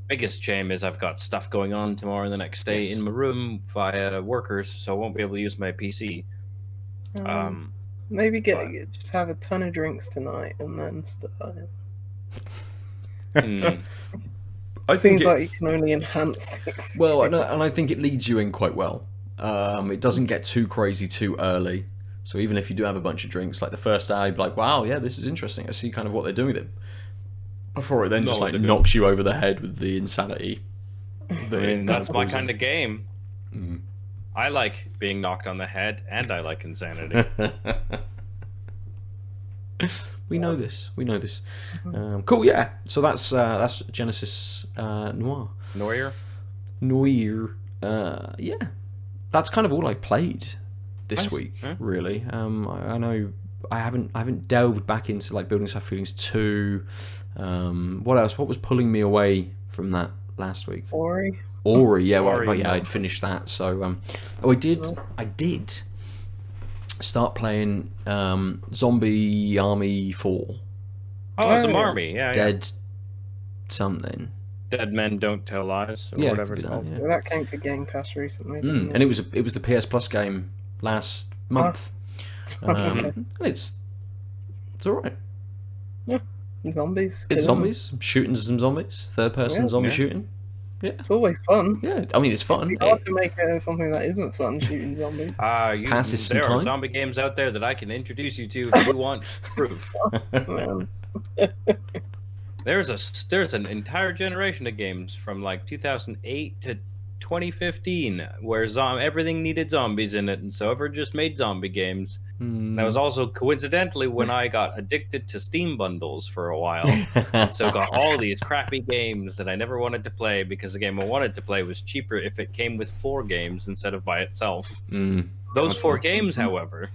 Biggest shame is I've got stuff going on tomorrow and the next day in my room via workers, so I won't be able to use my PC. Maybe just have a ton of drinks tonight and then start it. It seems like you can only enhance things. Well, and I think it leads you in quite well. It doesn't get too crazy too early. So even if you do have a bunch of drinks, like the first hour, you'd be like, wow, yeah, this is interesting. I see kind of what they're doing with it. Before it then just like knocks you over the head with the insanity. I mean, that's my kind of game. I like being knocked on the head, and I like insanity. We know this. Cool, yeah. So that's Genesis Noir. Noir. Yeah. That's kind of all I've played this week, really. I know I haven't delved back into like Building Soft Feelings 2. What else? What was pulling me away from that last week? Ori, yeah. I'd finished that. So I did start playing Zombie Army 4. Oh, it's an army, yeah. Dead something. Dead Men Don't Tell Lies, or whatever it's called. Yeah, that came to Game Pass recently, didn't it? And it was the PS Plus game last month. It's alright. Yeah. Zombies. It's zombies. Shooting some zombies. Third person zombie shooting. Yeah. It's always fun. Yeah, I mean, it's fun. It's hard to make something that isn't fun, shooting zombies. There are zombie games out there that I can introduce you to if you want proof. There's an entire generation of games from like 2008 to 2015 where everything needed zombies in it, and so everyone just made zombie games. That was also coincidentally when I got addicted to Steam bundles for a while, and so got all these crappy games that I never wanted to play because the game I wanted to play was cheaper if it came with 4 games instead of by itself. Those 4 games, however.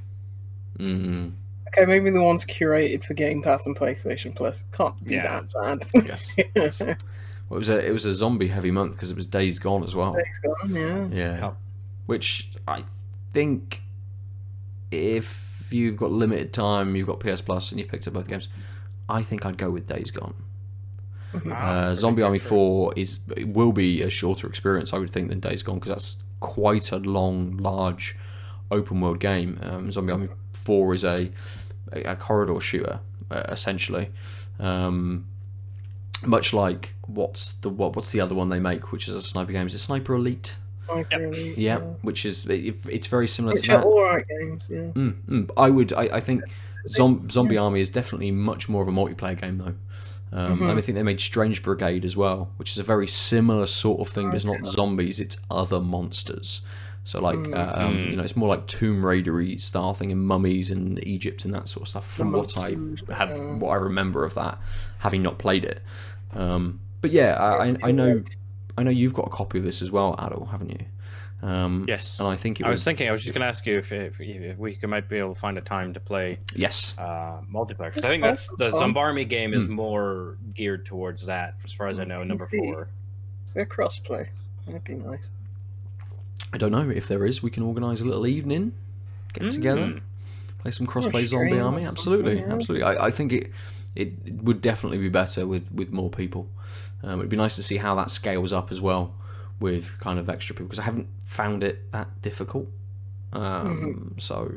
Okay, maybe the ones curated for Game Pass and PlayStation Plus can't be that bad. Yes. Well, it was a zombie heavy month because it was Days Gone as well. Days Gone, yeah. Which I think, if you've got limited time, you've got PS Plus, and you've picked up both games, I think I'd go with Days Gone. Zombie Army 4 will be a shorter experience, I would think, than Days Gone, because that's quite a long, large, open world game. Zombie Army 4 is a corridor shooter, essentially. Much like what's the other one they make, which is a sniper game? Is it Sniper Elite? Sniper Elite, Yeah, which is it's very similar which to that. are alright games, yeah. I think Zombie Army is definitely much more of a multiplayer game though. And I think they made Strange Brigade as well, which is a very similar sort of thing, but it's not zombies, it's other monsters. So like, it's more like Tomb Raider-y style thing, and mummies and Egypt and that sort of stuff. From what I remember of that, having not played it. But yeah, I know you've got a copy of this as well, Aadil, haven't you? Yes. And I think I was just going to ask you if we might be able to find a time to play. Yes. Multiplayer, because I think that's the Zombie Army game is more geared towards that, as far as I know. Number 4. Is there crossplay? That'd be nice. I don't know if there is. We can organise a little evening, get together, play some crossplay Zombie Army. Absolutely. I think it would definitely be better with more people. It'd be nice to see how that scales up as well with kind of extra people, because I haven't found it that difficult. So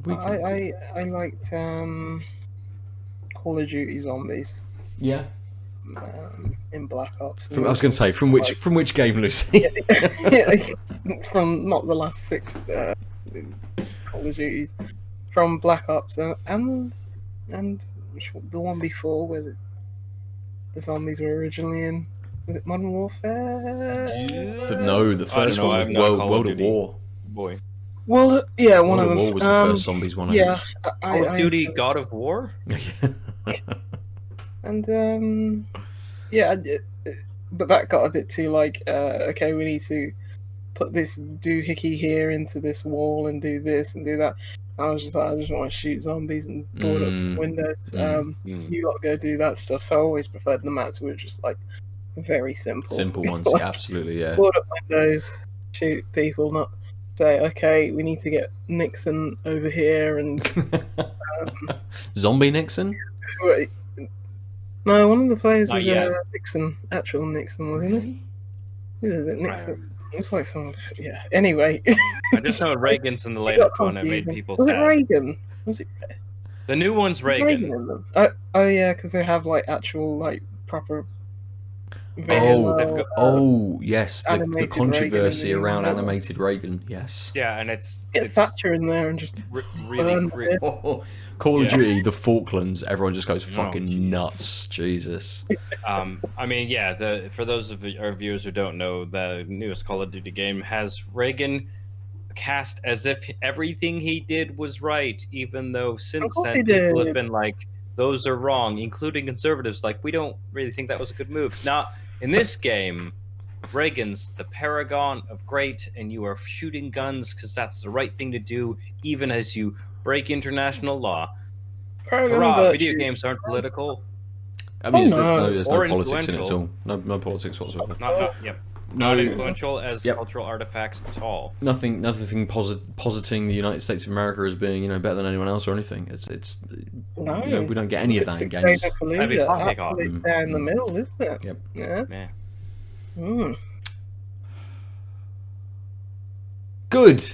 I liked Call of Duty Zombies. Yeah. In Black Ops. I was going to say from which game, Lucy? From not the last 6 Call of Duties, from Black Ops and the one before where the zombies were originally in. Was it Modern Warfare? No, the first one was World of War. Boy. Well, yeah, one of them. World of War was the first zombies one. Yeah, Call of Duty God of War. And yeah, but that got a bit too like, okay, we need to put this doohickey here into this wall and do this and do that. I was just like, I just want to shoot zombies and board up some windows. You lot go do that stuff. So I always preferred the maps which were just like very simple. Simple ones, like, absolutely, yeah. Board up windows, shoot people, not say, okay, we need to get Nixon over here and Zombie Nixon? No, one of the players was Nixon, actual Nixon, wasn't he? Who is it? Nixon. It was like some, yeah. Anyway, I just know Reagan's in the latest one. It made people. Was it Reagan? Was it? The new one's Reagan. In them? Oh yeah, because they have like actual like proper. Oh yes, the controversy around animated Reagan. Yes. Yeah, and it's Thatcher in there and just really. Call of Duty, the Falklands. Everyone just goes fucking nuts. Jesus. I mean, yeah. For those of our viewers who don't know, the newest Call of Duty game has Reagan cast as if everything he did was right, even though since then people have been like, those are wrong, including conservatives. Like, we don't really think that was a good move. Now, in this game, Reagan's the paragon of great, and you are shooting guns because that's the right thing to do, even as you break international law. Hurrah, video games aren't political. I mean, there's no politics in it at all. No politics whatsoever. Not influential as cultural artifacts at all. Nothing positing the United States of America as being, better than anyone else or anything. It's we don't get any of that in games. There in the middle, isn't it? Yep. Yeah. Good.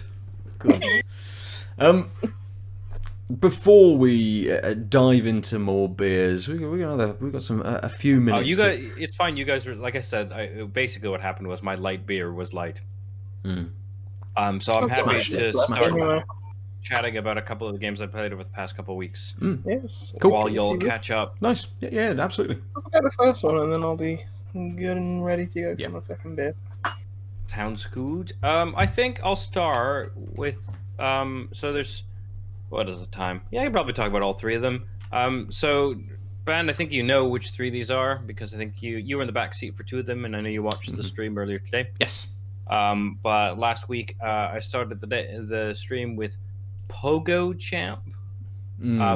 Before we dive into more beers, we've got a few minutes. It's fine. You guys are, like I said. Basically, what happened was my light beer was light. So I'm happy to start chatting about a couple of the games I played over the past couple of weeks. Yes. Cool. While you'll catch up. Nice. Yeah, absolutely. I'll get the first one, and then I'll be good and ready to go for my second beer. Sounds good. I think I'll start with so there's. What is the time? Yeah, I can probably talk about all 3 of them. So, Ben, I think you know which 3 these are, because I think you were in the back seat for 2 of them, and I know you watched the stream earlier today. Yes. But last week, I started the stream with PogoChamp,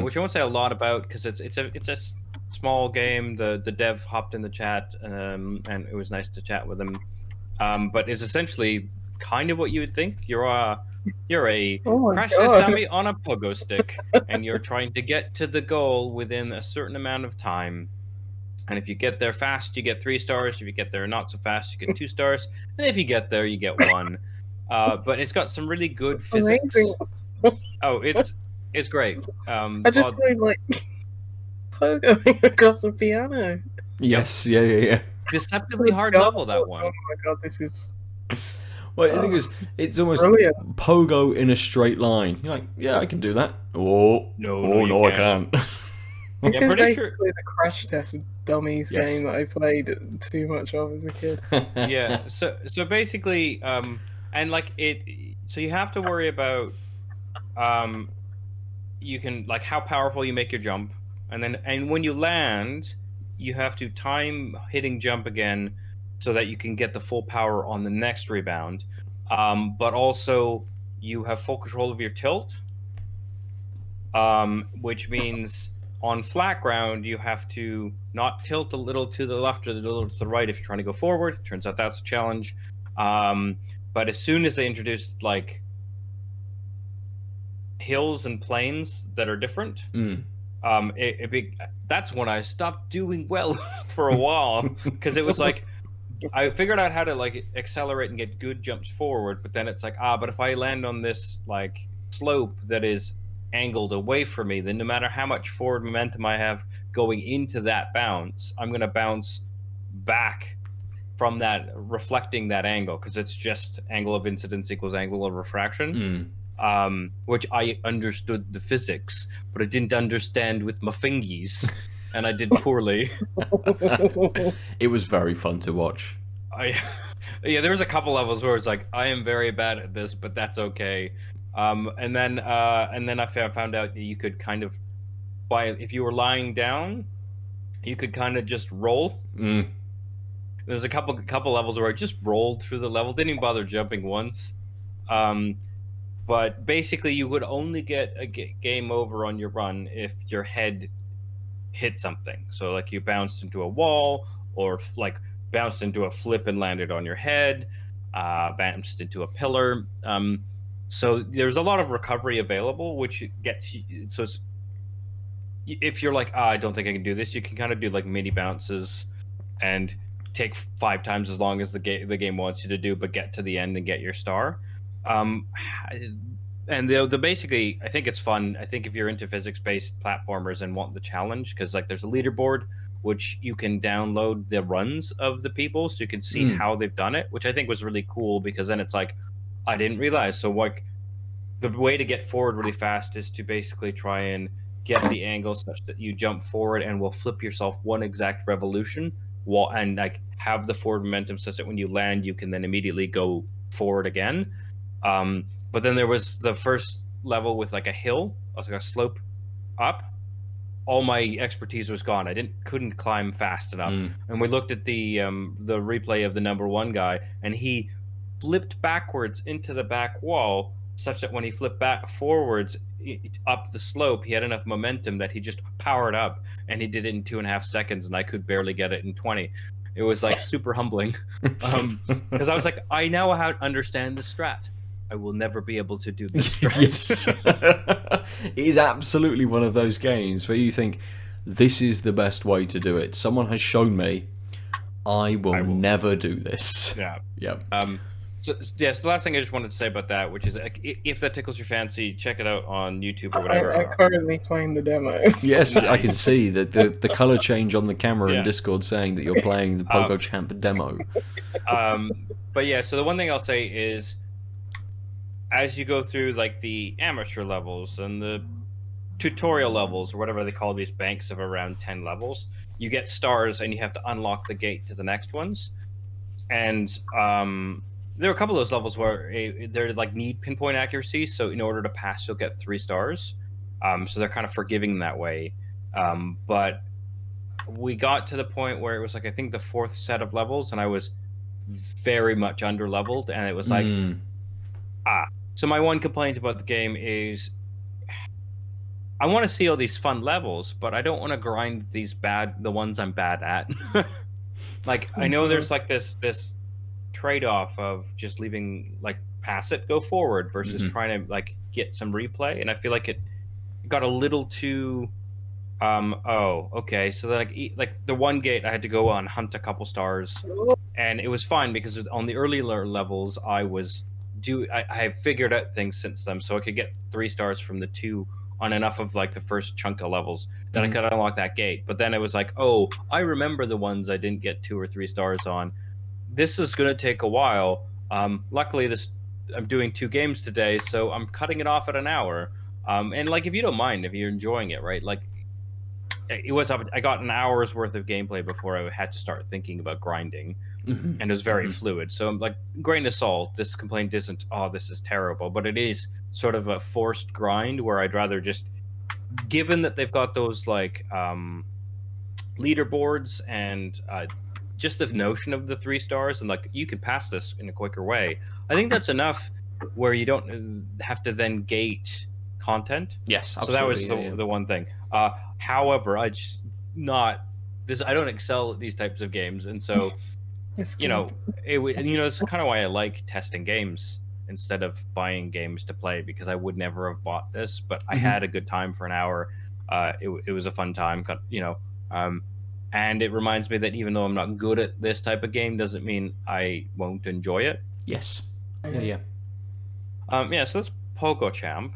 which I won't say a lot about, because it's a small game. The dev hopped in the chat, and it was nice to chat with him. But it's essentially kind of what you would think. You're a crash test dummy on a pogo stick, and you're trying to get to the goal within a certain amount of time. And if you get there fast, you get 3 stars. If you get there not so fast, you get 2 stars. And if you get there, you get 1. But it's got some really good physics. Amazing. Oh, it's great. I just but heard like pogoing across the piano. Yes, yeah. deceptively hard level, that one. Oh my god, this is Well, I think it's almost brilliant. pogo in a straight line. You're like, yeah, I can do that. Oh, No, I can't. This Yeah, is pretty basically the crash test with dummies Yes. game that I played too much of as a kid. Yeah. So basically, and like so you have to worry about, you can like how powerful you make your jump, and when you land, you have to time hitting jump again, so that you can get the full power on the next rebound. But also you have full control of your tilt, which means on flat ground you have to not tilt a little to the left or a little to the right if you're trying to go forward. Turns out that's a challenge. But as soon as they introduced like hills and plains that are different, that's when I stopped doing well for a while, because it was like I figured out how to like accelerate and get good jumps forward, but then it's like, but if I land on this like slope that is angled away from me, then no matter how much forward momentum I have going into that bounce, I'm going to bounce back from that, reflecting that angle, because it's just angle of incidence equals angle of refraction. Which I understood the physics, but I didn't understand with my fingies, and I did poorly. It was very fun to watch. Yeah, there was a couple levels where it's like, I am very bad at this, but that's okay. And then I found out that you could kind of, if you were lying down, you could kind of just roll. There's a couple levels where I just rolled through the level, didn't even bother jumping once. But basically, you would only get a game over on your run if your head hit something. So, like, you bounced into a wall, or like bounced into a flip and landed on your head, bounced into a pillar. So there's a lot of recovery available, which gets you. So if you're like, I don't think I can do this, you can kind of do like mini bounces and take 5 times as long as the game wants you to do, but get to the end and get your star. And the basically, I think it's fun. I think if you're into physics-based platformers and want the challenge, because like there's a leaderboard which you can download the runs of the people, so you can see how they've done it, which I think was really cool, because then it's like, I didn't realize. So like the way to get forward really fast is to basically try and get the angle such that you jump forward and will flip yourself one exact revolution, and like have the forward momentum such that when you land, you can then immediately go forward again. But then there was the first level with like a hill, like a slope up. All my expertise was gone. I couldn't climb fast enough. And we looked at the replay of the number 1 guy, and he flipped backwards into the back wall, such that when he flipped back forwards up the slope, he had enough momentum that he just powered up, and he did it in 2.5 seconds, and I could barely get it in 20. It was like super humbling, because I was like, I now understand the strat. I will never be able to do this strat. Yes. It is absolutely one of those games where you think, this is the best way to do it. Someone has shown me. I will never do this. Yeah. Yeah. So the last thing I just wanted to say about that, which is if that tickles your fancy, check it out on YouTube or whatever. I'm currently playing the demos. Yes, I can see the color change on the camera in Discord saying that you're playing the PogoChamp demo. But yeah, so the one thing I'll say is, as you go through like the amateur levels and the tutorial levels, or whatever they call these banks of around 10 levels, you get stars and you have to unlock the gate to the next ones. And there are a couple of those levels where they're like need pinpoint accuracy, so in order to pass you'll get 3 stars. So they're kind of forgiving that way. But we got to the point where it was like, I think the 4th set of levels, and I was very much under leveled, and it was like so my one complaint about the game is, I want to see all these fun levels, but I don't want to grind the ones I'm bad at. Like, I know there's like this trade-off of just leaving, like, pass it, go forward, versus trying to like get some replay, and I feel like it got a little too okay, so that like the one gate I had to go on, hunt a couple stars, and it was fine because on the earlier levels I was I figured out things since then, so I could get 3 stars from the 2 on enough of like the first chunk of levels. Then I could unlock that gate. But then it was like, oh, I remember the ones I didn't get 2 or 3 stars on. This is gonna take a while. Luckily, I'm doing 2 games today, so I'm cutting it off at an hour. And like, if you don't mind, if you're enjoying it, right? Like, I got an hour's worth of gameplay before I had to start thinking about grinding, and it was very fluid. So I'm like, grain of salt. This complaint isn't, oh, this is terrible, but it is sort of a forced grind where I'd rather just, given that they've got those like leaderboards and just the notion of the 3 stars and like you could pass this in a quicker way. I think that's enough where you don't have to then gate content. Yes, absolutely. So that was the one thing. However, I don't excel at these types of games, and so it's kind of why I like testing games instead of buying games to play, because I would never have bought this, but I had a good time for an hour. It was a fun time, and it reminds me that even though I'm not good at this type of game, doesn't mean I won't enjoy it. Yes. Yeah. So that's PogoChamp.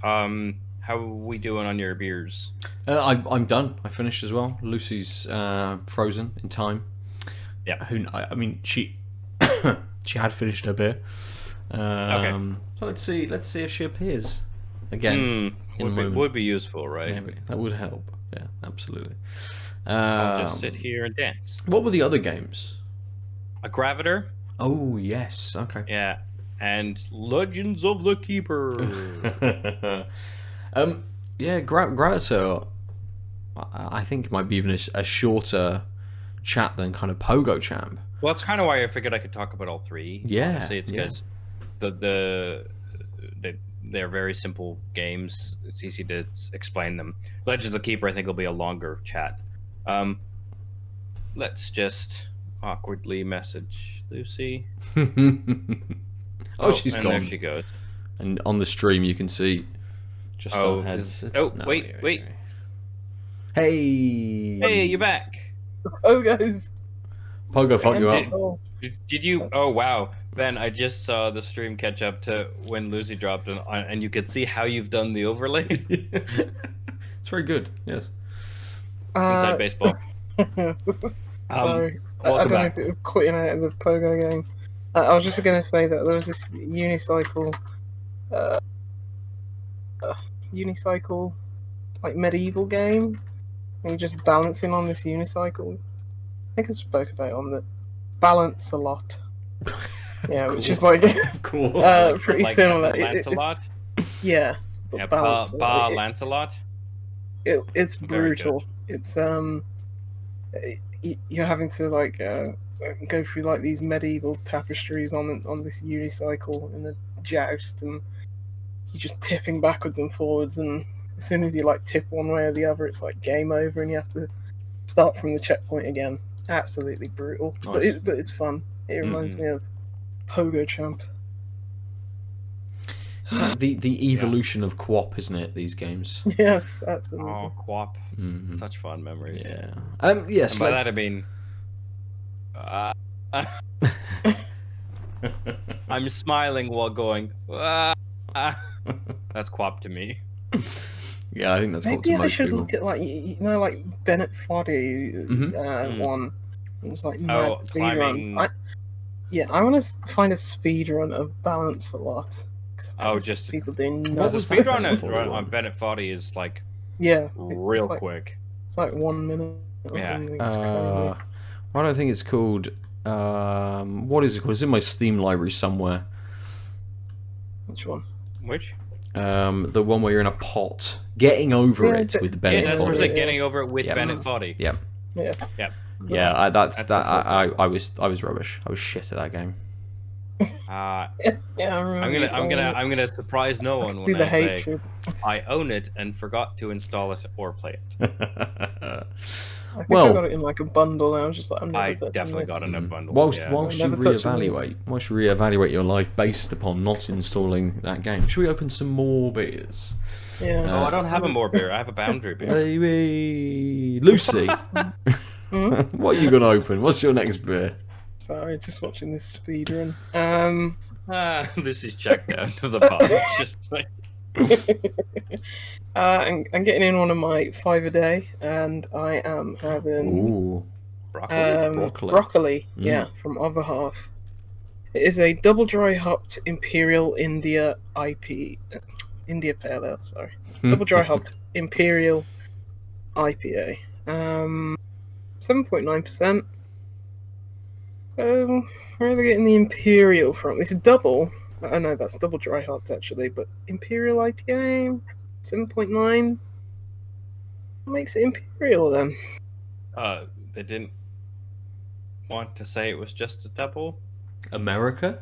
How are we doing on your beers? I'm done. I finished as well. Lucy's frozen in time. Yeah. I mean, she she had finished her beer. Okay. So let's see if she appears again. Would be useful, right? Maybe. That would help. Yeah, absolutely. I'll just sit here and dance. What were the other games? A Graviter. Oh yes. Okay. Yeah. And Legends of the Keeper. Graviter, I think might be even a shorter chat than kind of PogoChamp. Well, that's kind of why I figured I could talk about all 3. Yeah, honestly, it's because they're very simple games. It's easy to explain them. Legends of the Keeper, I think, will be a longer chat. Let's just awkwardly message Lucy. She's gone. There she goes. And on the stream, you can see just our heads. Wait. Hey, you're back. Oh, guys. Pogo fucked you up. Did you? Oh, wow. Ben, I just saw the stream catch up to when Lucy dropped and you could see how you've done the overlay. It's very good, yes. Inside baseball. Sorry. I don't know if it was quitting out of the Pogo game. I was just going to say that there was this unicycle, like medieval game. And you're just balancing on this unicycle. I think I spoke about it on the Balance a Lot. Yeah, which is like cool. Pretty like similar. Lancelot? Yeah. Yeah, Lancelot? It's brutal. It's you're having to like go through like these medieval tapestries on this unicycle in a joust, and you're just tipping backwards and forwards, and as soon as you like tip one way or the other, it's like game over, and you have to start from the checkpoint again. Absolutely brutal, nice. but it's fun. It reminds me of PogoChamp. The evolution of co-op, isn't it? These games. Yes, absolutely. Oh, co-op. Such fun memories. Yeah. Yes. And by that I mean, I'm smiling while going. That's co-op to me. Yeah, I think that's maybe what to I should people. look at like like Bennett Foddy one. It was like mad speedruns. I want to find a speedrun of Balance a Lot. Just people doing the nuts. speedrun on Bennett Foddy is like real quick. It's like 1 minute or something. It's crazy. I don't think it's called. What is it called? It's in my Steam library somewhere. Which one? Which? The one where you're in a pot, getting over it with Bennett. That's Foddy. like getting over it with Bennett Foddy. Yeah. Yeah. Yeah. I was rubbish. I was shit at that game. I remember. I'm gonna surprise no one when I say I own it and forgot to install it or play it. I think I got it in like a bundle, and I was just like, I definitely got it in a bundle. Whilst you reevaluate your life based upon not installing that game, should we open some more beers? Yeah. I don't have a more beer. I have a boundary beer. Baby, Lucy, what are you gonna open? What's your next beer? Sorry, just watching this speed run. This is checked out of the pod. Just like... I'm getting in one of my 5 a day, and I am having Ooh. broccoli. Yeah, from Other Half. It is a double dry hopped Imperial India Pale Ale. Sorry, double dry hopped Imperial IPA. 7.9%. So, where are they getting the Imperial from? It's a double. I know that's double dry hopped actually, but Imperial IPA 7.9. What makes it Imperial then? They didn't want to say it was just a double. America?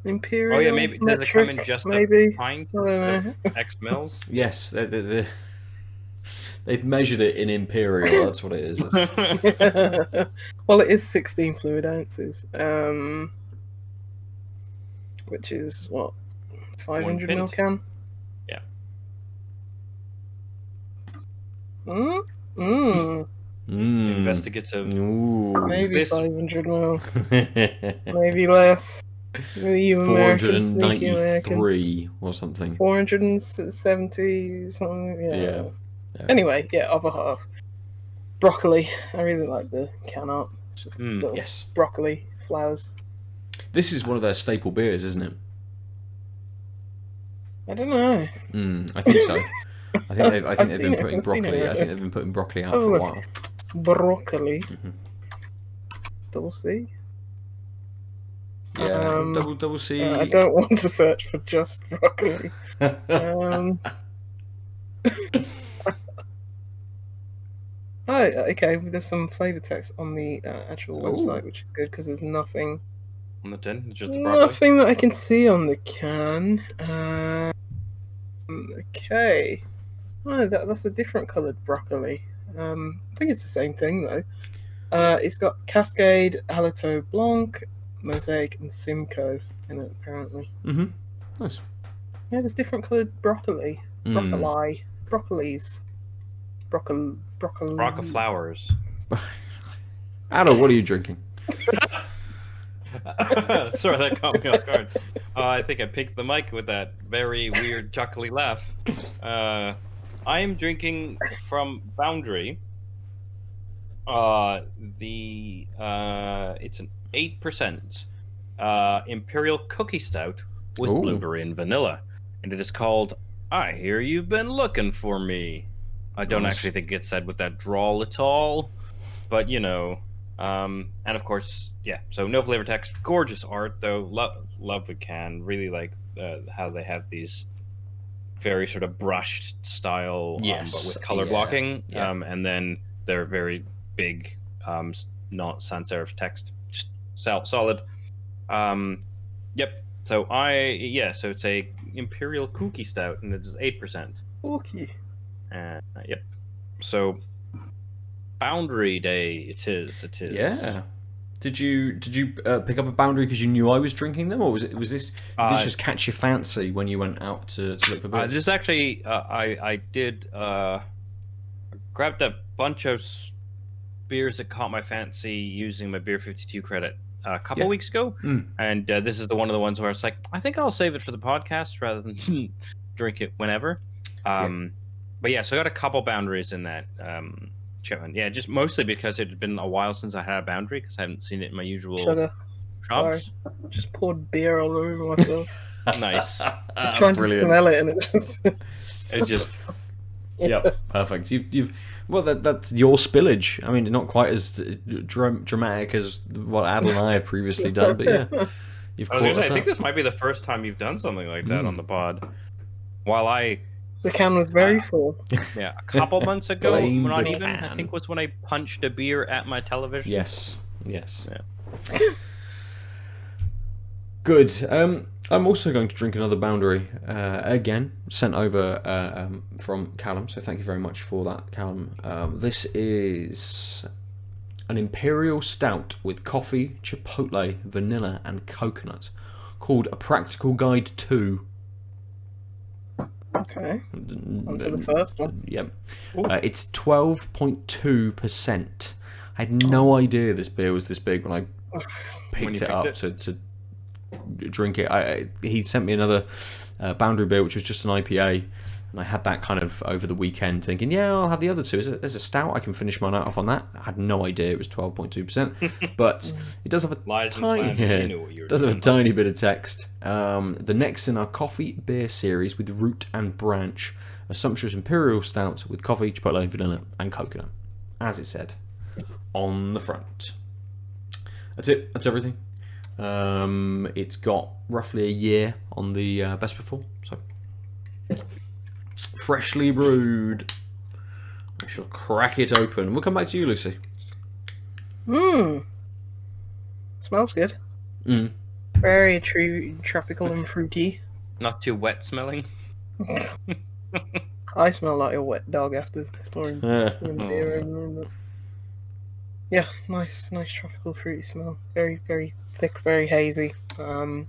Imperial. Oh yeah, maybe does it come in just maybe? a pint I don't know. of X mils? Yes, they've measured it in imperial. That's what it is. Well, it is 16 fluid ounces, which is what, 500 ml can. Yeah. Investigative. Ooh. Maybe 500 ml. Maybe less. Maybe you Americans, sneaky American. 493 or something. 470 something. Yeah. Anyway, Other Half. Broccoli. I really like the can art. It's just little broccoli flowers. This is one of their staple beers, isn't it? I don't know. I think so. I think they've been putting broccoli. I think they've been putting broccoli out for a while. Broccoli. Double C. Yeah, double C. I don't want to search for just broccoli. Oh, okay. There's some flavor text on the actual website, which is good because there's nothing. On the tin, just the broccoli. Nothing that I can see on the can. Okay. Oh, that's a different coloured broccoli. I think it's the same thing though. It's got Cascade, Halito Blanc, Mosaic, and Simcoe in it apparently. Nice. Yeah, there's different coloured broccoli. Broccolis. Brocca flowers. Aadil, what are you drinking? Sorry, that caught me off guard. I think I picked the mic with that very weird chuckly laugh. I am drinking from Boundary. It's an 8% Imperial Cookie Stout with blueberry and vanilla, and it is called "I Hear You've Been Looking for Me." I don't actually think it's said with that drawl at all, but you know. And of course, so no flavor text, gorgeous art though, love the can, really like how they have these very sort of brushed style, but with color blocking, and then they're very big, not sans serif text, just solid. So so it's a Imperial Cookie Stout, and it is 8%. Cookie. So Boundary Day, it is. Yeah. Did you pick up a Boundary because you knew I was drinking them, or was this just catch your fancy when you went out to look for beers? This actually, I did grabbed a bunch of beers that caught my fancy using my Beer 52 credit a couple weeks ago, and this is one of the ones where I was like, I think I'll save it for the podcast rather than drink it whenever. But so I got a couple Boundaries in that. Yeah, just mostly because it had been a while since I had a Boundary because I haven't seen it in my usual shops. Sorry, just poured beer all over myself. Nice. I'm trying to smell it, and it just. Perfect. That's your spillage. I mean, not quite as dramatic as what Aadil and I have previously done, but you've caught us up. I think this might be the first time you've done something like that on the pod. The can was very full. Yeah, a couple months ago, not even. I think was when I punched a beer at my television. Yes. Yeah. Good. I'm also going to drink another Boundary. Again, sent over from Callum, so thank you very much for that, Callum. This is an Imperial Stout with coffee, chipotle, vanilla, and coconut, called A Practical Guide to... Okay. On to the first one. Yep. It's 12.2%. I had no idea this beer was this big when I When picked you it up to drink it. He sent me another Boundary beer, which was just an IPA, and I had that kind of over the weekend, thinking, yeah, I'll have the other two. There's a stout, I can finish my night off on that. I had no idea it was 12.2%, but it does have a tiny bit of text. The next in our coffee beer series with Root and Branch, a sumptuous imperial stout with coffee, chipotle, vanilla, and coconut, as it said on the front. That's it. That's everything. It's got roughly a year on the best before, so freshly brewed. I shall crack it open. We'll come back to you, Lucy. Smells good. Very tropical and fruity. Not too wet smelling. I smell like a wet dog after pouring beer in. Yeah, nice tropical fruity smell. Very, very thick, very hazy. Yeah.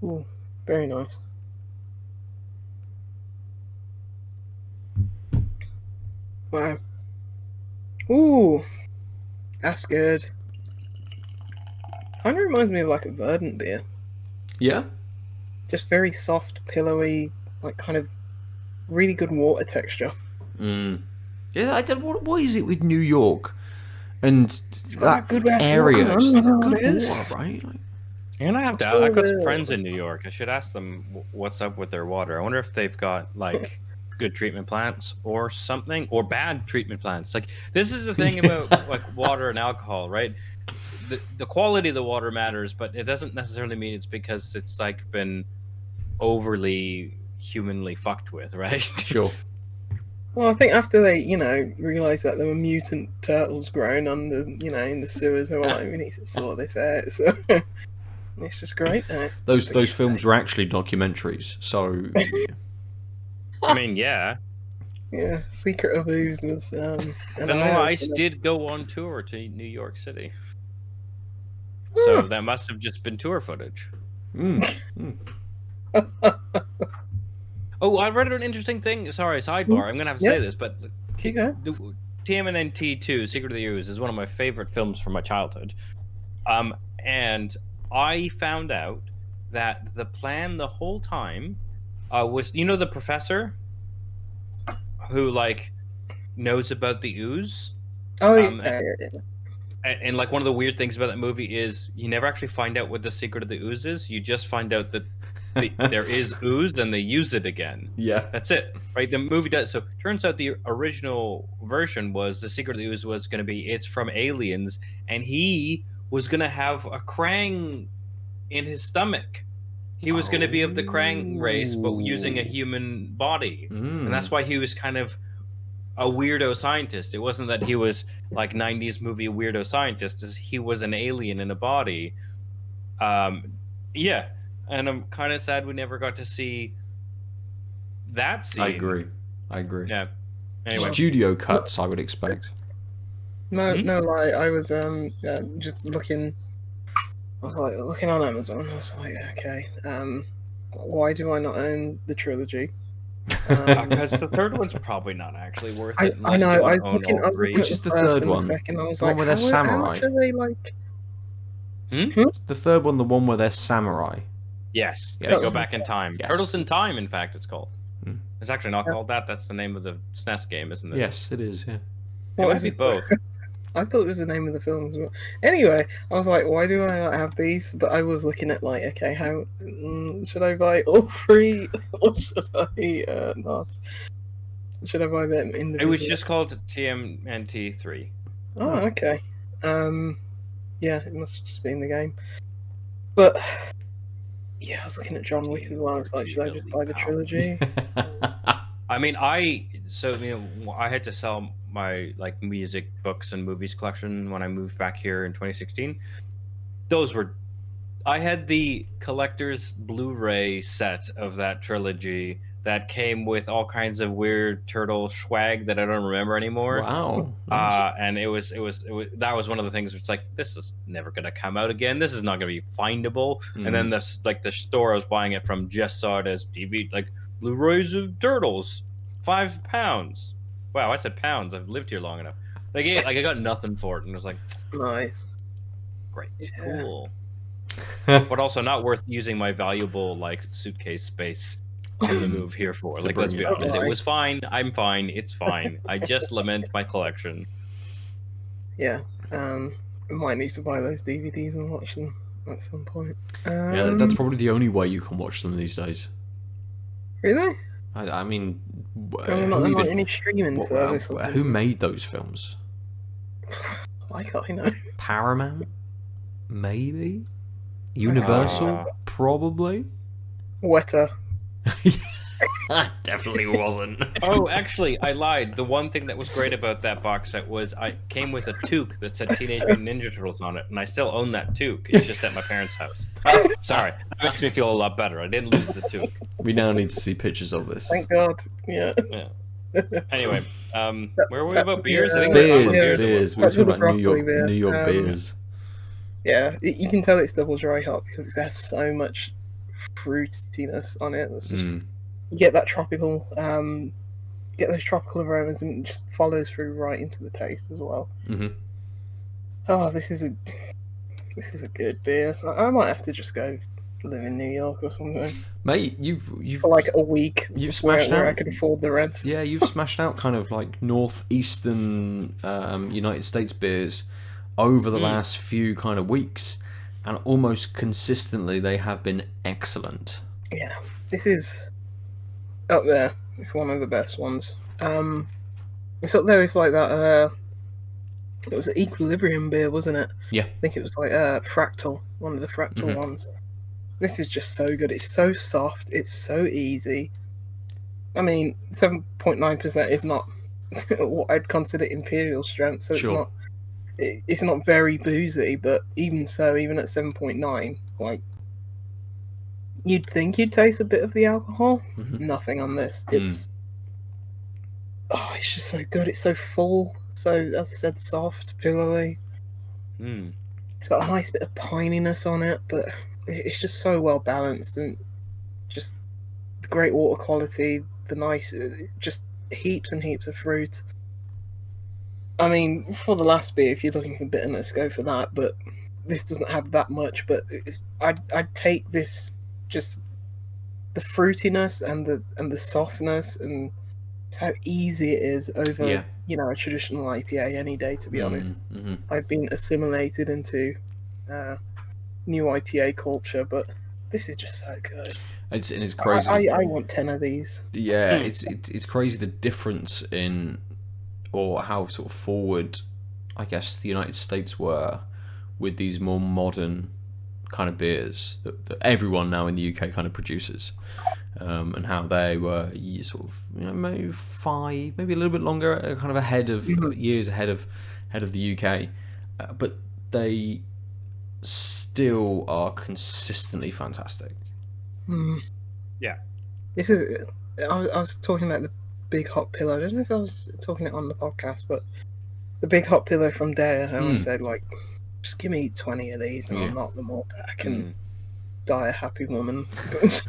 Ooh, very nice. Wow. Ooh, that's good. Kind of reminds me of like a Verdant beer. Yeah? Just very soft, pillowy, like kind of really good water texture. Yeah, I don't. What is it with New York and that good area? water. Just I don't know good what it is. water, right? And I've got some friends in New York. I should ask them what's up with their water. I wonder if they've got like good treatment plants or something, or bad treatment plants. Like, this is the thing about like water and alcohol, right? The quality of the water matters, but it doesn't necessarily mean it's because it's like been overly humanly fucked with, right? Sure. Well, I think after they, realised that there were mutant turtles growing on the, in the sewers, they were like, we need to sort this out. So it's just great. Those films were actually documentaries, so. I mean, yeah. Yeah, Secret of Ooze was. Vanilla Ice did go on tour to New York City, so that must have just been tour footage. Oh, I read an interesting thing. Sorry, sidebar. I'm gonna have to say this, but TMNT 2, Secret of the Ooze, is one of my favorite films from my childhood. And I found out that the plan the whole time was, the professor who like knows about the ooze. Oh, and like one of the weird things about that movie is you never actually find out what the secret of the ooze is. You just find out that there is ooze and they use it again. Yeah, that's it, right? The movie does. So turns out the original version was the secret of the ooze was going to be it's from aliens, and he was going to have a Krang in his stomach. He was going to be of the Krang race, but using a human body, and that's why he was kind of a weirdo scientist. It wasn't that he was like 90s movie weirdo scientist. He was an alien in a body. Yeah. And I'm kind of sad we never got to see that scene. I agree. Yeah. Anyway. Studio cuts, I would expect. No lie. I was just looking. I was like looking on Amazon. I was like, okay, why do I not own the trilogy? Because the third one's probably not actually worth it. I know. I was looking at Which is the third one? Second, I was The like, one where they're samurai. How much are they like? The third one, the one where they're samurai. Yes, they go back in time. Yes. Turtles in Time, in fact, it's called. It's actually not called that. That's the name of the SNES game, isn't it? Yes, it is. Yeah. It might be both. I thought it was the name of the film as well. Anyway, I was like, why do I not have these? But I was looking at like, okay, how should I buy all three, or should I not? Should I buy them individually? It was just called TMNT 3. Oh, okay. Yeah, it must just be in the game. But yeah, I was looking at John Wick as well. I was like, should I just buy the trilogy? I mean, I had to sell my like music, books, and movies collection when I moved back here in 2016. I had the collector's Blu-ray set of that trilogy that came with all kinds of weird turtle swag that I don't remember anymore. Wow. And it was that was one of the things where it's like, this is never gonna come out again. This is not gonna be findable. And then the store I was buying it from just saw it as DVD, like Blu-rays of turtles, £5. Wow, I said pounds. I've lived here long enough. I got nothing for it, and it was like, Nice. great, Yeah. cool, but also not worth using my valuable suitcase space in the move here for. Like, let's be honest, it was fine. I'm fine. It's fine. I just lament my collection. Yeah. I might need to buy those DVDs and watch them at some point. Yeah, that's probably the only way you can watch them these days. Really? I mean, Not any streaming service. Who made those films? Like I know. Paramount, maybe. Universal, probably. Weta. Definitely wasn't. Oh, actually, I lied. The one thing that was great about that box set was I came with a toque that said Teenage Mutant Ninja Turtles on it, and I still own that toque. It's just at my parents' house. Sorry, that makes me feel a lot better. I didn't lose the toque. We now need to see pictures of this. Thank God. Yeah. Anyway, where were we about beers? I think beers. We were talking about New York beers. Yeah, you can tell it's double dry hop because it has so much fruitiness on it. It's just you get that tropical, get those tropical aromas, and it just follows through right into the taste as well. Mm-hmm. Oh, this is a good beer. I might have to just go live in New York or something. Mate, you've for like a week. You've smashed where out. I could afford the rent. Yeah, you've smashed out kind of like northeastern United States beers over the last few kind of weeks, and almost consistently they have been excellent. Yeah, this is up there with one of the best ones. It's up there with like that. It was an Equilibrium beer, wasn't it? Yeah. I think it was like Fractal, one of the Fractal ones. This is just so good. It's so soft. It's so easy. I mean, 7.9% is not what I'd consider imperial strength, so it's not very boozy. But even so, even at 7.9, like you'd think you'd taste a bit of the alcohol. Nothing on this. It's just so good. It's so full. So, as I said, soft, pillowy. It's got a nice bit of pininess on it, but it's just so well balanced, and just the great water quality, the nice, just heaps and heaps of fruit. I mean, for the last beer, if you're looking for bitterness, go for that, but this doesn't have that much, but I'd take this, just the fruitiness and the softness, and how easy it is over a traditional IPA any day, to be honest. I've been assimilated into new IPA culture, but this is just so good. It's crazy. I want 10 of these. Yeah, it's crazy the difference in, or how sort of forward, I guess, the United States were with these more modern kind of beers that everyone now in the UK kind of produces. And how they were sort of, maybe a little bit longer, kind of ahead of years ahead of the UK, but they still are consistently fantastic. Yeah, this is. I was talking about the Big Hot Pillow. I don't know if I was talking it on the podcast, but the Big Hot Pillow from Dare, I said, like, just give me 20 of these and I'll knock them all back and die a happy woman. Just,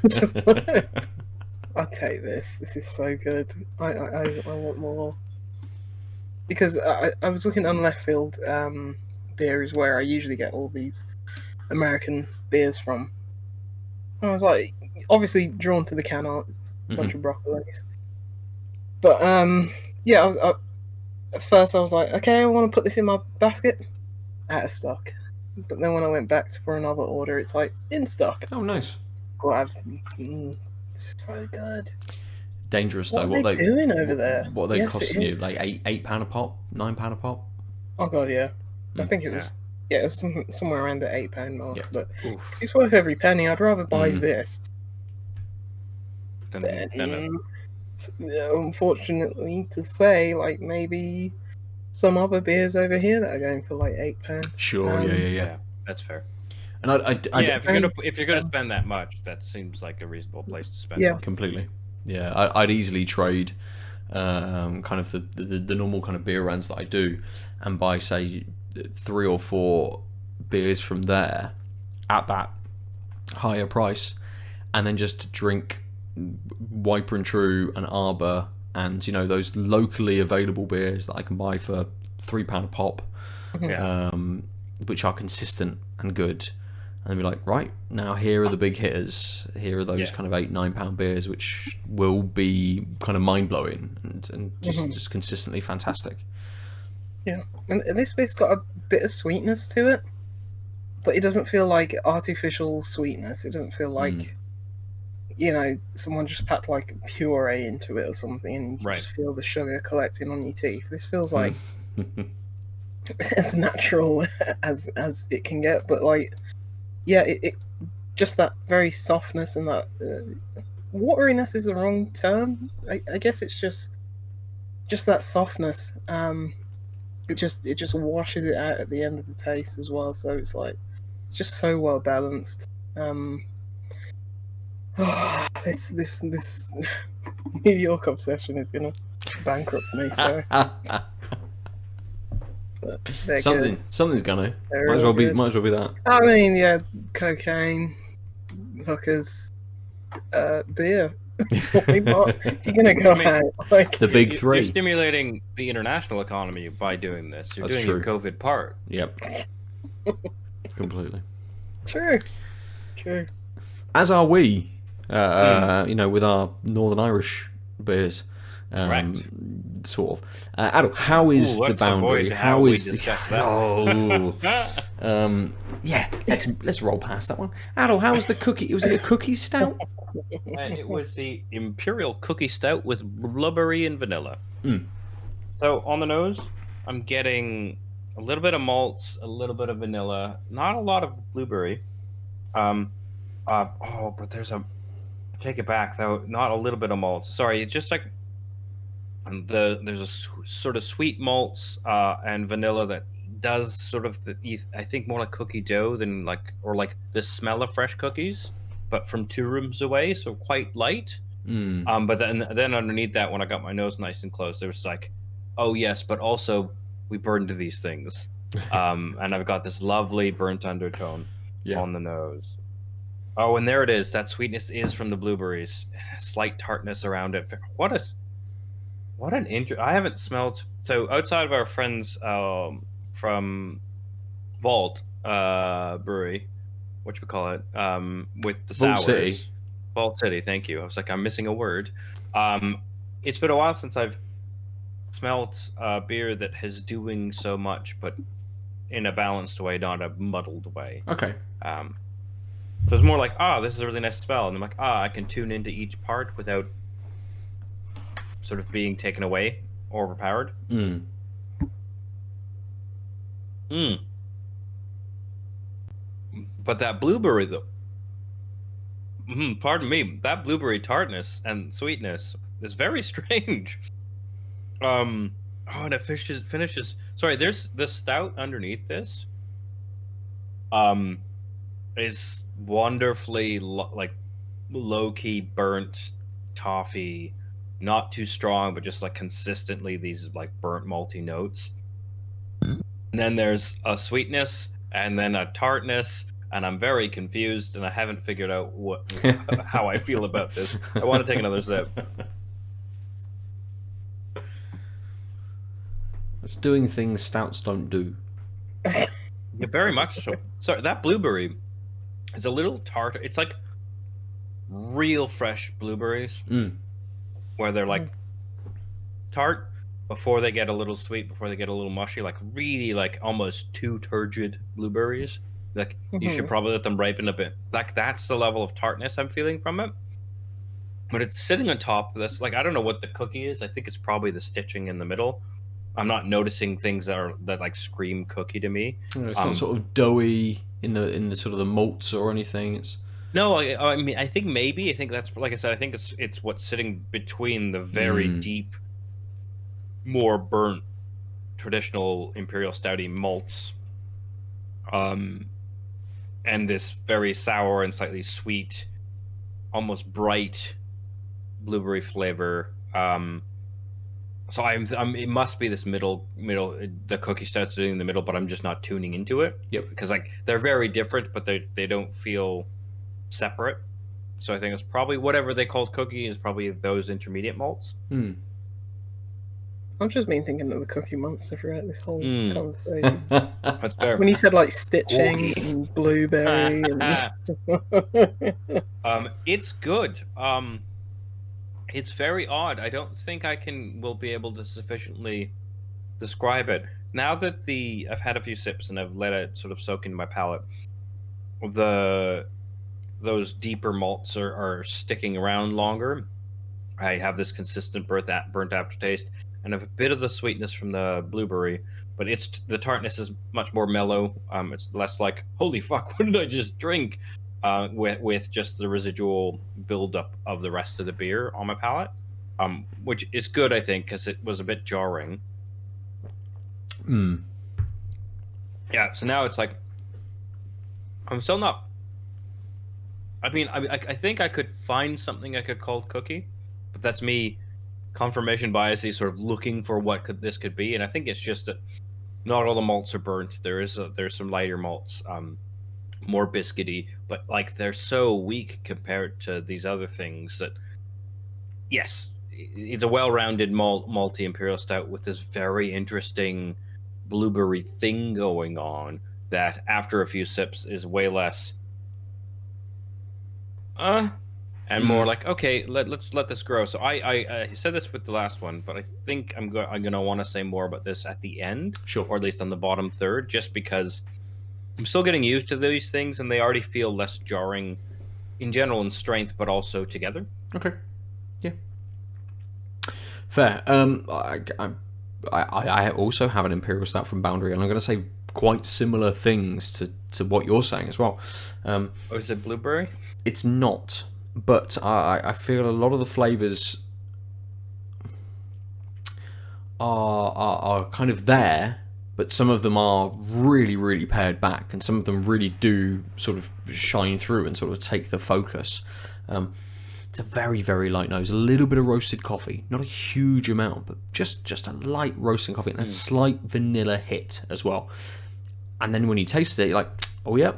I'll take this. This is so good. I want more. Because I was looking on Left Field beer is where I usually get all these American beers from. And I was like, obviously drawn to the can art. It's a bunch of broccolis. But I was at first I was like, okay, I want to put this in my basket. Out of stock. But then when I went back for another order, it's like in stock. Oh, nice. Glad. So good. Dangerous though. What are they doing over there? What are they costing you? Like £8 a pop, £9 a pop? Oh god, yeah. I think it was. Yeah, it was somewhere around the £8 mark. Yeah. But Oof. it's worth every penny. I'd rather buy this than unfortunately to say, like maybe some other beers over here that are going for like £8. Sure, yeah. That's fair. And if you're gonna spend that much, that seems like a reasonable place to spend. Yeah, completely. Yeah, I'd easily trade kind of the normal kind of beer runs that I do, and buy say 3 or 4 beers from there at that higher price, and then just drink Wiper and True and Arbor and those locally available beers that I can buy for £3 a pop, which are consistent and good. And be like, right, now here are the big hitters. Here are those kind of £8-9 beers, which will be kind of mind blowing and just consistently fantastic. Yeah, and this beer's got a bit of sweetness to it, but it doesn't feel like artificial sweetness. It doesn't feel like someone just packed like puree into it or something, and you just feel the sugar collecting on your teeth. This feels like as natural as it can get, but like. Yeah, it just that very softness and that wateriness is the wrong term. I guess it's just that softness. It just washes it out at the end of the taste as well. So it's just so well balanced. This New York obsession is gonna bankrupt me. So. Something's gonna. Might as well be that. I mean, yeah, cocaine, hookers, beer. If you're gonna go out, the big three. You're stimulating the international economy by doing this. You're doing your COVID part. Yep. Completely. True. As are we. With our Northern Irish beers. Correct. Sort of. Aadil, how is the boundary? How is the? let's roll past that one. Aadil, how was the cookie? Was it a cookie stout? It was the Imperial Cookie Stout with blueberry and vanilla. So on the nose, I'm getting a little bit of malts, a little bit of vanilla, not a lot of blueberry. But there's a. Take it back though. Not a little bit of malts. Sorry, it's just like. There's a sort of sweet malts and vanilla that does sort of I think more like cookie dough than or the smell of fresh cookies, but from 2 rooms away, so quite light. But then underneath that, when I got my nose nice and close, there was oh yes, but also we burned these things, and I've got this lovely burnt undertone on the nose. Oh, and there it is. That sweetness is from the blueberries, slight tartness around it. What an I haven't smelled. So outside of our friends from Vault Brewery, whatchamacallit, with the Vault sours. City. Vault City, thank you. I was like, I'm missing a word. It's been a while since I've smelled a beer that is doing so much, but in a balanced way, not a muddled way. Okay. So it's more like, this is a really nice smell. And I'm like, I can tune into each part without sort of being taken away or overpowered. But that blueberry though, pardon me, that blueberry tartness and sweetness is very strange. And it finishes. Sorry, there's the stout underneath this. Is wonderfully low key burnt toffee. Not too strong, but just consistently these burnt malty notes. And then there's a sweetness and then a tartness, and I'm very confused and I haven't figured out how I feel about this. I want to take another sip. It's doing things stouts don't do. Yeah, very much so. Sorry, that blueberry is a little tart. It's like real fresh blueberries. Where they're tart before they get a little sweet, before they get a little mushy, really almost too turgid blueberries. You should probably let them ripen a bit. That's the level of tartness I'm feeling from it. But it's sitting on top of this. I don't know what the cookie is. I think it's probably the stitching in the middle. I'm not noticing things that scream cookie to me. It's not sort of doughy in the sort of the malts or anything. It's No, I mean, I think maybe. I think that's, like I said, I think it's what's sitting between the very deep, more burnt, traditional imperial stouty malts, and this very sour and slightly sweet, almost bright blueberry flavor. So it must be this middle. The cookie stouts are in the middle, but I'm just not tuning into it. Yep. Because they're very different, but they don't feel separate. So I think it's probably whatever they called cookie is probably those intermediate malts. I've just been thinking of the Cookie Monster throughout this whole conversation. That's fair. When you said like stitching and blueberry and It's good. It's very odd. I don't think will be able to sufficiently describe it. Now that I've had a few sips and I've let it sort of soak into my palate, those deeper malts are sticking around longer. I have this consistent burnt aftertaste, and I have a bit of the sweetness from the blueberry, but the tartness is much more mellow. It's less like, holy fuck, what did I just drink? With just the residual buildup of the rest of the beer on my palate, which is good, I think, because it was a bit jarring. Yeah, so now it's like, I'm still not. I mean, I think I could find something I could call cookie, but that's me, confirmation bias, sort of looking for what this could be, and I think it's just that not all the malts are burnt. There's some lighter malts, more biscuity, but like they're so weak compared to these other things that, yes, it's a well-rounded malty imperial stout with this very interesting blueberry thing going on that after a few sips is way less and more like, okay, let's let this grow. So I said this with the last one, but I think I'm gonna want to say more about this at the end, sure, or at least on the bottom third, just because I'm still getting used to these things and they already feel less jarring in general in strength, but also together. Okay, yeah, fair. I also have an imperial stout from Boundary, and I'm going to say quite similar things to what you're saying as well. Is it blueberry? It's not, but I feel a lot of the flavours are kind of there, but some of them are really, really pared back, and some of them really do sort of shine through and sort of take the focus. It's a very, very light nose. A little bit of roasted coffee. Not a huge amount, but just a light roasting coffee and a slight vanilla hit as well. And then when you taste it, you're like, oh, yeah,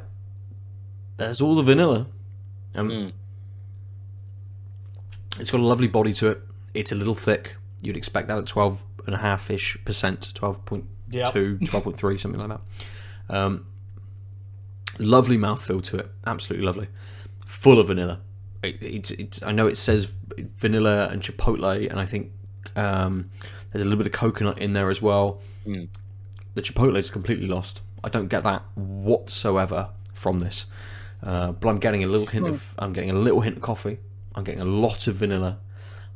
there's all the vanilla. It's got a lovely body to it. It's a little thick. You'd expect that at 12.5%-ish, 12.2, 12.3, something like that. Lovely mouthfeel to it. Absolutely lovely. Full of vanilla. I know it says vanilla and chipotle, and I think there's a little bit of coconut in there as well. The chipotle is completely lost. I don't get that whatsoever from this, but I'm getting a little hint of coffee. I'm getting a lot of vanilla.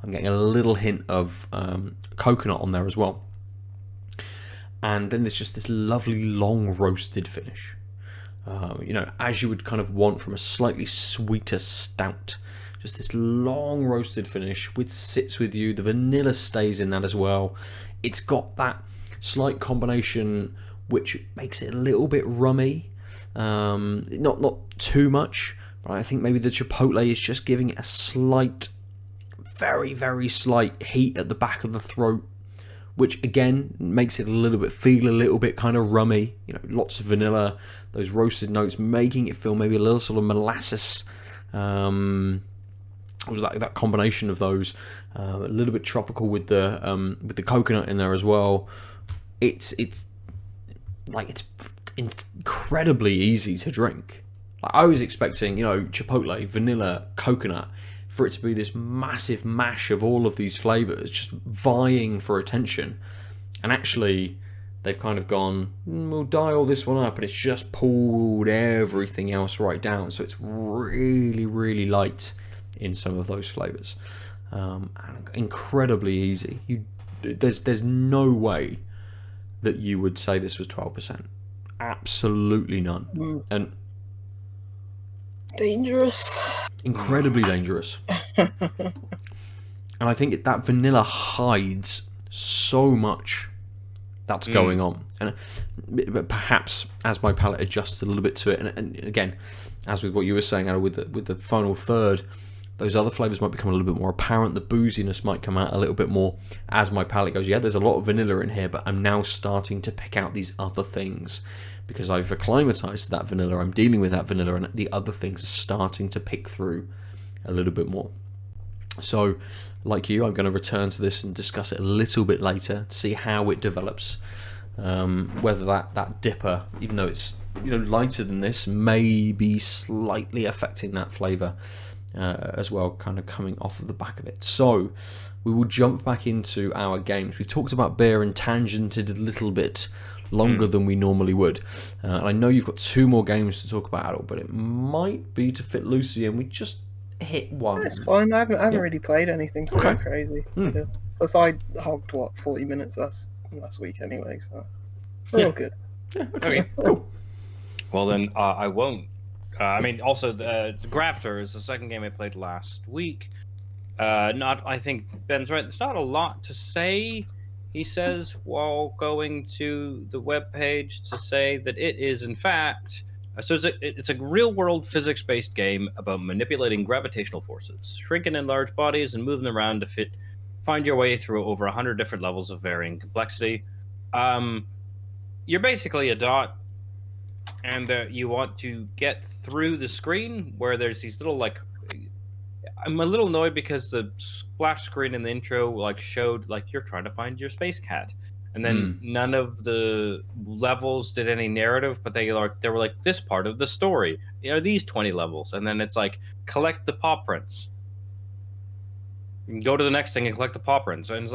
I'm getting a little hint of coconut on there as well, and then there's just this lovely long roasted finish. As you would kind of want from a slightly sweeter stout. Just this long roasted finish, which sits with you. The vanilla stays in that as well. It's got that slight combination, which makes it a little bit rummy. Not too much, but I think maybe the chipotle is just giving it a slight, very, very slight heat at the back of the throat, which again makes it feel a little bit kind of rummy. Lots of vanilla, those roasted notes, making it feel maybe a little sort of molasses, like that combination of those, a little bit tropical with the coconut in there as well. It's incredibly easy to drink. I was expecting, chipotle, vanilla, coconut, for it to be this massive mash of all of these flavors just vying for attention, and actually they've kind of gone, we'll dial this one up, and it's just pulled everything else right down, so it's really, really light in some of those flavors, and incredibly easy. There's no way that you would say this was 12%. Absolutely none. And dangerous. Incredibly dangerous. And I think that vanilla hides so much that's going on. And perhaps as my palate adjusts a little bit to it, and again, as with what you were saying, Aadil, with the final third, those other flavours might become a little bit more apparent. The booziness might come out a little bit more as my palate goes, yeah, there's a lot of vanilla in here, but I'm now starting to pick out these other things because I've acclimatized to that vanilla. I'm dealing with that vanilla, and the other things are starting to pick through a little bit more. So, like you, I'm going to return to this and discuss it a little bit later to see how it develops. Whether that dipper, even though it's lighter than this, may be slightly affecting that flavour as well, kind of coming off of the back of it. So we will jump back into our games. We've talked about beer and tangented a little bit longer than we normally would. And I know you've got 2 more games to talk about, Aadil, but it might be to fit Lucy and we just hit one. That's fine. I haven't really played anything so crazy. Plus, I hogged 40 minutes last week anyway, so we're all good. Yeah, okay, cool. Well then, I won't. I mean, also the Graviter is the second game I played last week. I think Ben's right. There's not a lot to say. He says while going to the webpage to say that it is in fact. So it's a real-world physics-based game about manipulating gravitational forces, shrinking in large bodies and moving them around to find your way through over 100 different levels of varying complexity. You're basically a dot, and you want to get through the screen where there's these little I'm a little annoyed because the splash screen in the intro showed you're trying to find your space cat. And then none of the levels did any narrative, but they were like, this part of the story. These 20 levels. And then it's like, collect the paw prints. Go to the next thing and collect the paw prints. And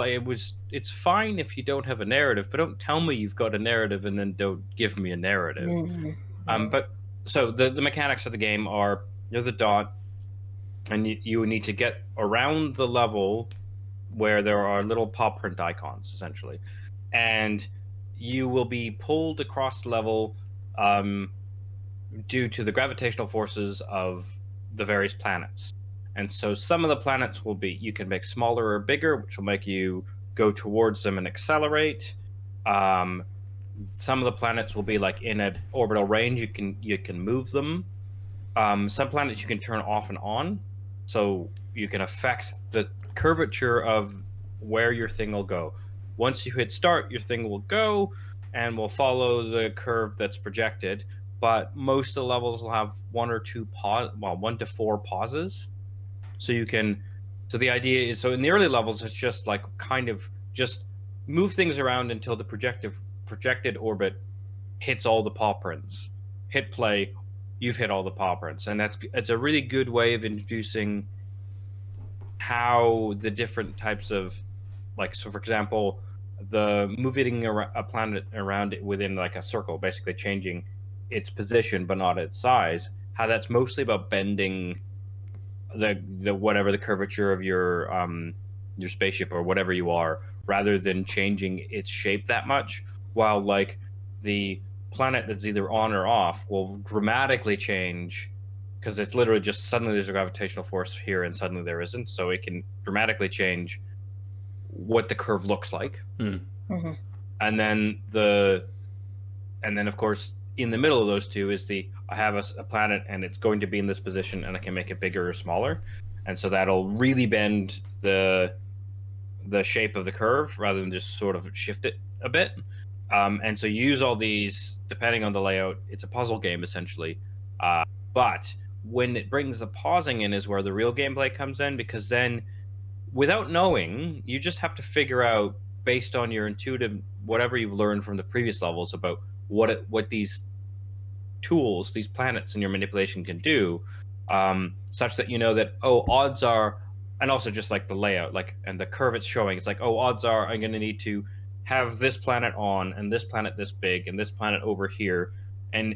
it's fine if you don't have a narrative, but don't tell me you've got a narrative and then don't give me a narrative. But so the mechanics of the game are, there's a dot, and you need to get around the level where there are little paw print icons, essentially. And you will be pulled across the level due to the gravitational forces of the various planets. And so some of the planets you can make smaller or bigger, which will make you go towards them and accelerate. Some of the planets will be in an orbital range. You can move them. Some planets you can turn off and on, so you can affect the curvature of where your thing will go. Once you hit start, your thing will go and will follow the curve that's projected. But most of the levels will have 1 to 4 pauses. So the idea is, so in the early levels, it's just kind of just move things around until the projected orbit hits all the paw prints. Hit play, you've hit all the paw prints. And it's a really good way of introducing how the different types of, so for example, the moving a planet around it within a circle, basically changing its position but not its size, how that's mostly about bending the whatever the curvature of your spaceship or whatever you are, rather than changing its shape that much, while the planet that's either on or off will dramatically change, because it's literally just suddenly there's a gravitational force here and suddenly there isn't, so it can dramatically change what the curve looks like. And then of course in the middle of those two is I have a planet and it's going to be in this position and I can make it bigger or smaller, and so that'll really bend the shape of the curve rather than just sort of shift it a bit. And so you use all these depending on the layout. It's a puzzle game essentially, but when it brings the pausing in is where the real gameplay comes in, because then without knowing, you just have to figure out, based on your intuitive, whatever you've learned from the previous levels about what these tools, these planets and your manipulation can do, such that that, odds are, and also just the layout, and the curve it's showing, it's odds are I'm going to need to have this planet on and this planet this big and this planet over here, and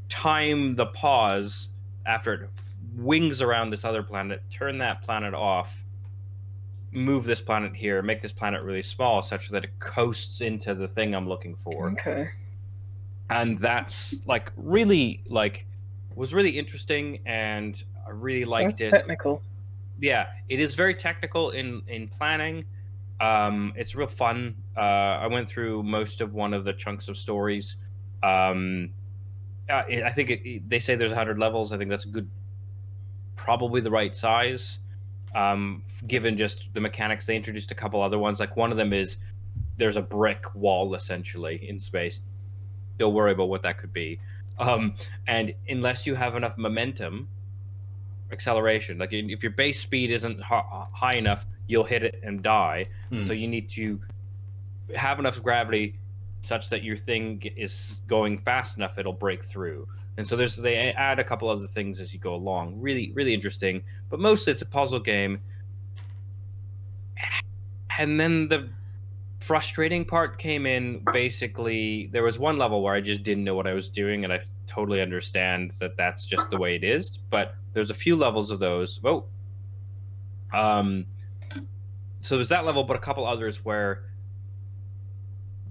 time the pause after it wings around this other planet, turn that planet off, move this planet here, make this planet really small such that it coasts into the thing I'm looking for. Okay. And that's really was really interesting, and I really liked it. Technical. Yeah, it is very technical in planning. It's real fun. I went through most of one of the chunks of stories. I think they say there's 100 levels. I think that's probably the right size. Given just the mechanics, they introduced a couple other ones. One of them is there's a brick wall essentially in space. Don't worry about what that could be. And unless you have enough momentum, acceleration. Like if your base speed isn't high enough, you'll hit it and die. So you need to have enough gravity such that your thing is going fast enough it'll break through. And so they add a couple other things as you go along. Really, really interesting. But mostly it's a puzzle game. And then the frustrating part came in. Basically, there was one level where I just didn't know what I was doing, and I totally understand that that's just the way it is. But there's a few levels of those. So there's that level, but a couple others where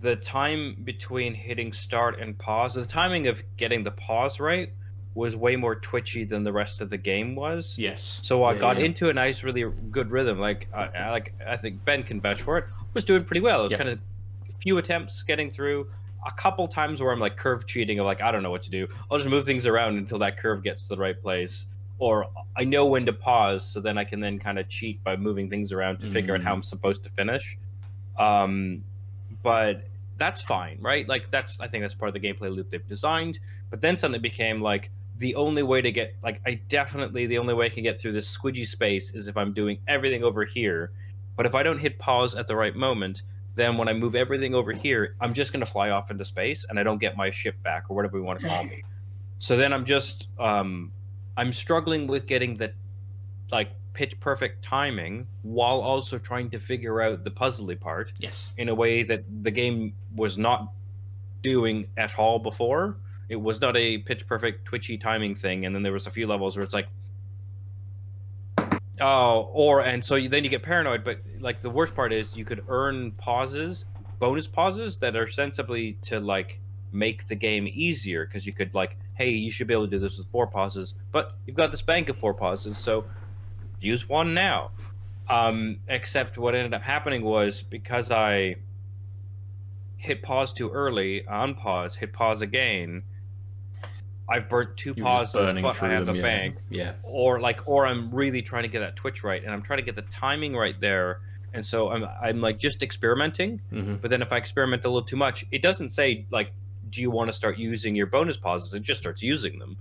the time between hitting start and pause, the timing of getting the pause right was way more twitchy than the rest of the game was. Yes. So I got into a nice, really good rhythm. Like I think Ben can vouch for it. Was doing pretty well. It was kind of a few attempts getting through. A couple times where I'm like curve cheating, of like I don't know what to do. I'll just move things around until that curve gets to the right place, or I know when to pause, so then I can then kind of cheat by moving things around to figure out how I'm supposed to finish. But that's fine, right? Like I think that's part of the gameplay loop they've designed. But then suddenly it became like the only way to get the only way I can get through this squidgy space is if I'm doing everything over here. But if I don't hit pause at the right moment, then when I move everything over here, I'm just going to fly off into space and I don't get my ship back, or whatever we want to call me. So then I'm just I'm struggling with getting the pitch perfect timing while also trying to figure out the puzzly part. Yes. In a way that the game was not doing at all before. It was not a pitch perfect twitchy timing thing, and then there was a few levels where it's like, and so then you get paranoid. But like the worst part is you could earn pauses, bonus pauses that are sensibly to like make the game easier, because you could like, hey, you should be able to do this with 4 pauses, but you've got this bank of 4 pauses, so use one now. Except what ended up happening was, because I hit pause too early, unpause, hit pause again, I've burnt 2 pauses, but I have a bank. Yeah. Or I'm really trying to get that twitch right, and I'm trying to get the timing right there. And so I'm like just experimenting. But then if I experiment a little too much, it doesn't say like, do you want to start using your bonus pauses? It just starts using them.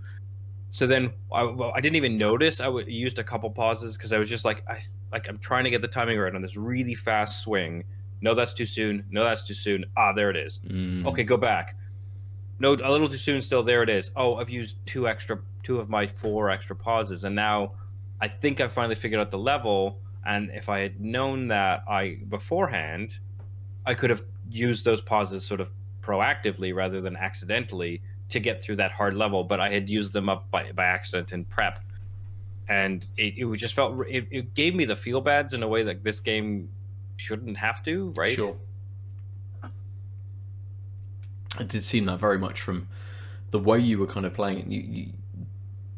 So then I didn't even notice I used a couple pauses, because I was just like, I'm trying to get the timing right on this really fast swing. No, that's too soon. No, that's too soon. Ah, there it is. Okay, go back. No, a little too soon still. There it is. Oh, I've used 2 of my 4 extra pauses, and now I think I finally figured out the level. And if I had known that beforehand, I could have used those pauses sort of proactively rather than accidentally to get through that hard level. But I had used them up by accident in prep, and it just felt it gave me the feel bads in a way that this game shouldn't have to, right? Sure. It did seem that very much from the way you were kind of playing it.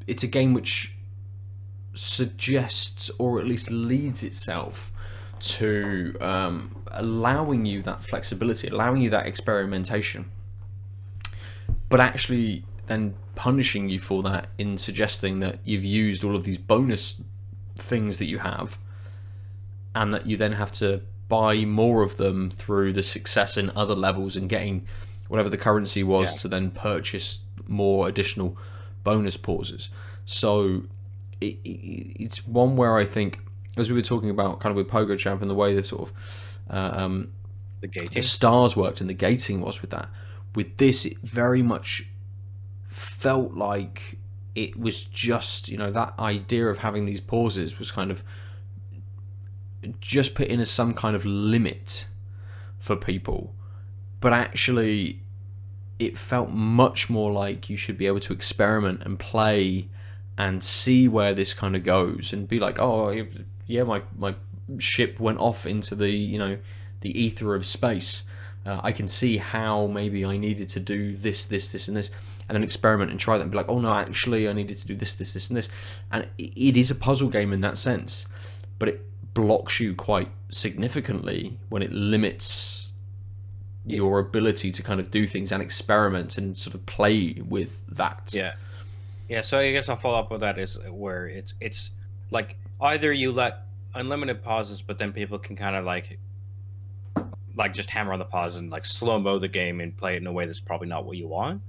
It's a game which suggests, or at least leads itself to allowing you that flexibility, allowing you that experimentation, but actually then punishing you for that in suggesting that you've used all of these bonus things that you have, and that you then have to buy more of them through the success in other levels and getting whatever the currency was to then purchase more additional bonus pauses. So it's one where I think, as we were talking about kind of with PogoChamp and the way the sort of the stars worked and the gating was with that, with this it very much felt like it was just, that idea of having these pauses was kind of just put in as some kind of limit for people. But actually, it felt much more like you should be able to experiment and play and see where this kind of goes, and be like, oh, yeah, my ship went off into the ether of space. I can see how maybe I needed to do this, and this, and then experiment and try that and be like, oh no, actually I needed to do this, and this. And it is a puzzle game in that sense, but it blocks you quite significantly when it limits your ability to kind of do things and experiment and sort of play with that. Yeah, so I guess I'll follow up with that, is where it's like either you let unlimited pauses, but then people can kind of like just hammer on the pause and like slow-mo the game and play it in a way that's probably not what you want.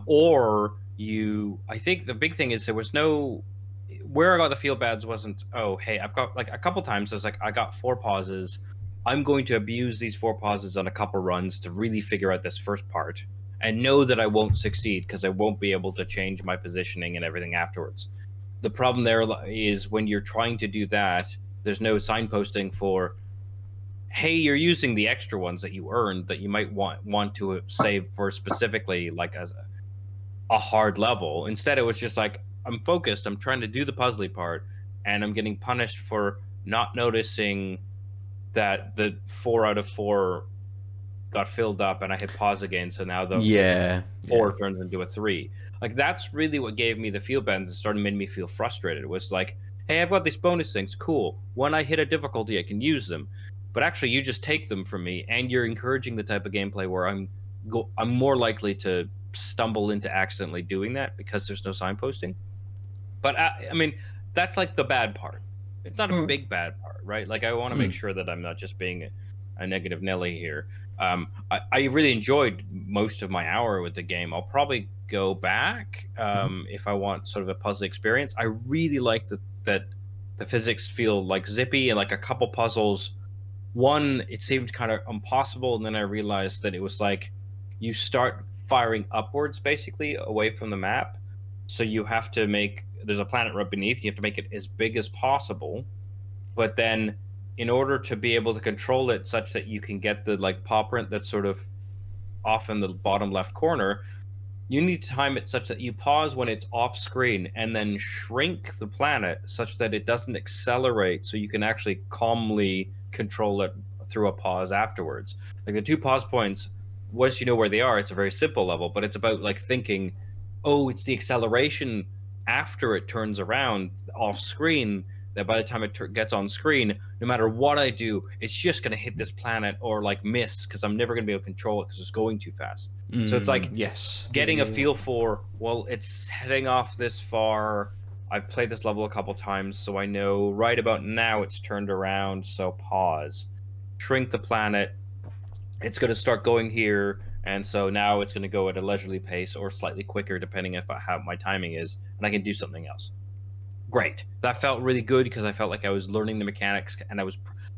Or I think the big thing is there was no where I got the field bads wasn't, oh, hey, I've got like a couple times I was like, I got 4 pauses. I'm going to abuse these 4 pauses on a couple runs to really figure out this first part and know that I won't succeed because I won't be able to change my positioning and everything afterwards. The problem there is when you're trying to do that, there's no signposting for, hey, you're using the extra ones that you earned that you might want to save for specifically like a hard level. Instead, it was just like, I'm focused, I'm trying to do the puzzly part, and I'm getting punished for not noticing that the 4 out of 4 got filled up and I hit pause again, so now the 4 turns into a 3. Like, that's really what gave me the feel bends and started made me feel frustrated. It was like, hey, I've got these bonus things, cool. When I hit a difficulty, I can use them. But actually, you just take them from me, and you're encouraging the type of gameplay where I'm more likely to stumble into accidentally doing that because there's no signposting. But I mean, that's like the bad part. It's not a big bad part, right? Like, I want to make sure that I'm not just being a negative Nelly here. I really enjoyed most of my hour with the game. I'll probably go back if I want sort of a puzzle experience. I really like that the physics feel like zippy, and like a couple puzzles. One, it seemed kind of impossible, and then I realized that it was like you start firing upwards, basically, away from the map. So you have to there's a planet right beneath, you have to make it as big as possible. But then, in order to be able to control it such that you can get the like paw print that's sort of off in the bottom left corner, you need to time it such that you pause when it's off screen and then shrink the planet such that it doesn't accelerate, so you can actually calmly control it through a pause afterwards. Like, the 2 pause points, once you know where they are, it's a very simple level, but it's about like thinking, oh, it's the acceleration after it turns around off screen that by the time it gets on screen, no matter what I do, it's just going to hit this planet or like miss because I'm never going to be able to control it because it's going too fast. So it's like getting a feel for, well, it's heading off this far. I've played this level a couple times, so I know right about now it's turned around, so pause. Shrink the planet. It's going to start going here, and so now it's going to go at a leisurely pace or slightly quicker depending on how my timing is, and I can do something else. Great. That felt really good because I felt like I was learning the mechanics, and I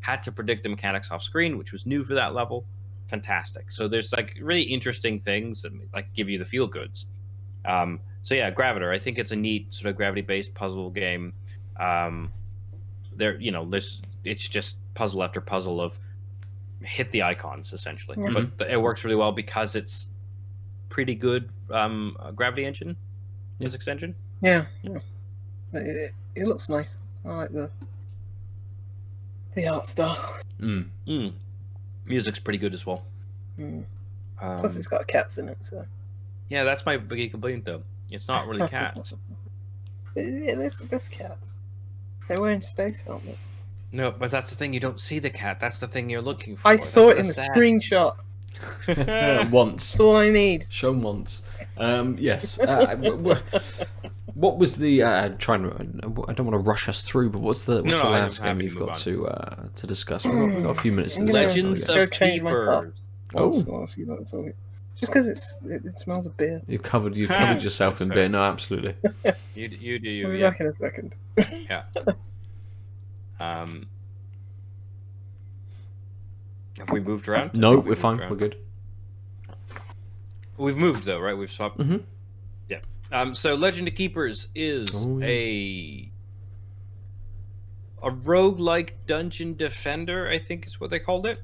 had to predict the mechanics off screen, which was new for that level. Fantastic. So there's like really interesting things that like give you the feel goods. So yeah, Graviter. I think it's a neat sort of gravity-based puzzle game. It's just puzzle after puzzle of hit the icons essentially, but it works really well because it's pretty good gravity engine, physics engine. Yeah. It looks nice. I like the art style. Music's pretty good as well. Plus, it's got cats in it, so. Yeah, that's my big complaint, though. It's not really cats. Yeah, there's cats. They're wearing space helmets. No, but that's the thing. You don't see the cat. That's the thing you're looking for. I saw it in the screenshot. Once. That's all I need. Shown once. Yes. What was the? I don't want to rush us through, but what's the last game you've got to discuss? We've got a few minutes. Legends of Keepers. Just because it smells of beer. You've covered yourself in beer. No, absolutely. You do. I'll be back in a second. Yeah. Have we moved around? No, we're fine. We're good. We've moved though, right? We've swapped. Mm-hmm. Yeah. So Legend of Keepers is a roguelike dungeon defender, I think is what they called it.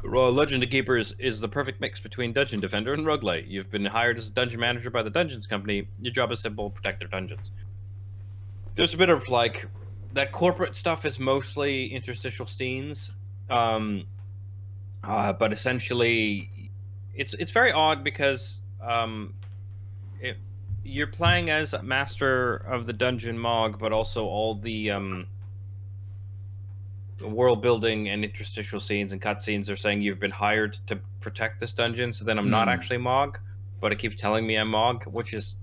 Legend of Keepers is the perfect mix between dungeon defender and roguelite. You've been hired as a dungeon manager by the Dungeons Company. Your job is simple: protect their dungeons. There's a bit of like that corporate stuff is mostly interstitial scenes, but essentially, it's very odd because you're playing as master of the dungeon Mog, but also all the world building and interstitial scenes and cutscenes are saying you've been hired to protect this dungeon. So then I'm not actually Mog, but it keeps telling me I'm Mog, which is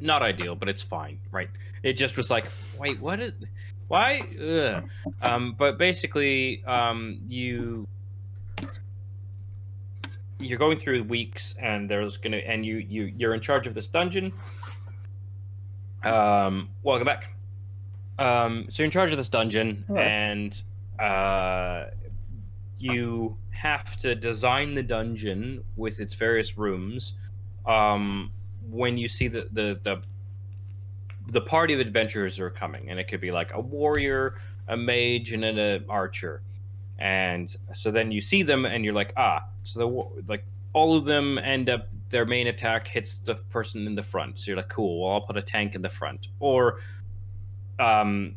not ideal, but it's fine, right? It just was like, wait, why? Ugh. But basically, you're going through weeks, and you're in charge of this dungeon. Welcome back. So you're in charge of this dungeon, Hello. and you have to design the dungeon with its various rooms. When you see the party of adventurers are coming, and it could be like a warrior, a mage, and then an archer. And so then you see them, and you're like, so like all of them end up their main attack hits the person in the front. So you're like, cool. Well, I'll put a tank in the front, or so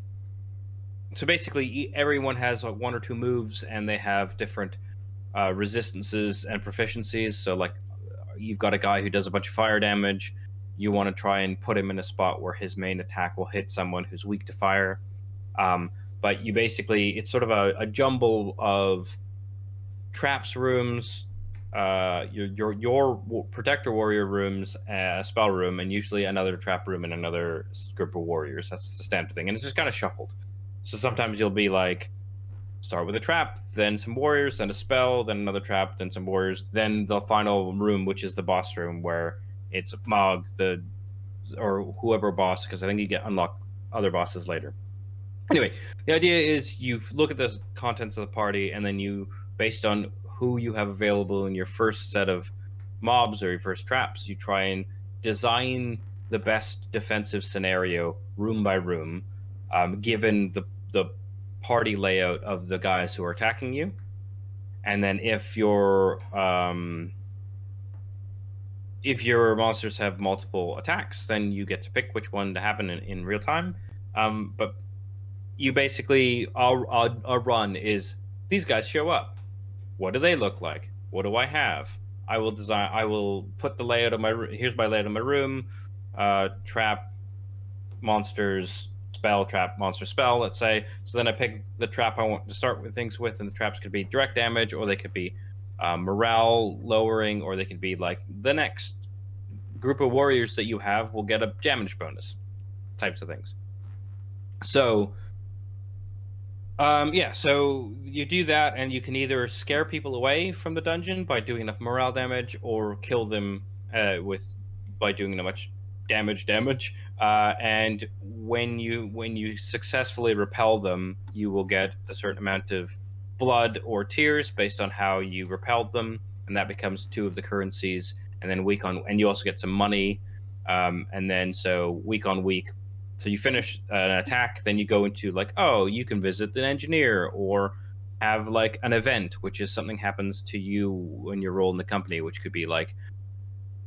basically everyone has like one or two moves, and they have different resistances and proficiencies. So like you've got a guy who does a bunch of fire damage. You want to try and put him in a spot where his main attack will hit someone who's weak to fire. But you basically, it's sort of a jumble of traps rooms, your protector warrior rooms, a spell room, and usually another trap room and another group of warriors. That's the standard thing, and it's just kind of shuffled. So sometimes you'll be like, start with a trap, then some warriors, then a spell, then another trap, then some warriors, then the final room, which is the boss room, where it's Mog, or whoever boss, because I think you get unlock other bosses later. Anyway, the idea is you look at the contents of the party, and then you, based on who you have available in your first set of mobs or your first traps, you try and design the best defensive scenario room by room, given the party layout of the guys who are attacking you. And then if your monsters have multiple attacks, then you get to pick which one to happen in real time. But you basically, our run is, these guys show up. What do they look like? What do I have? I will put the layout of here's my layout of my room. Trap, monsters, spell, trap, monster, spell, let's say. So then I pick the trap I want to start with things with, and the traps could be direct damage, or they could be morale lowering, or they could be like the next group of warriors that you have will get a damage bonus, types of things. So so you do that, and you can either scare people away from the dungeon by doing enough morale damage, or kill them by doing enough much damage. And when you successfully repel them, you will get a certain amount of blood or tears based on how you repelled them, and that becomes 2 of the currencies. And then and you also get some money, and then so week on week. So you finish an attack, then you go into like, you can visit an engineer, or have like an event, which is something happens to you when you're rolling the company, which could be like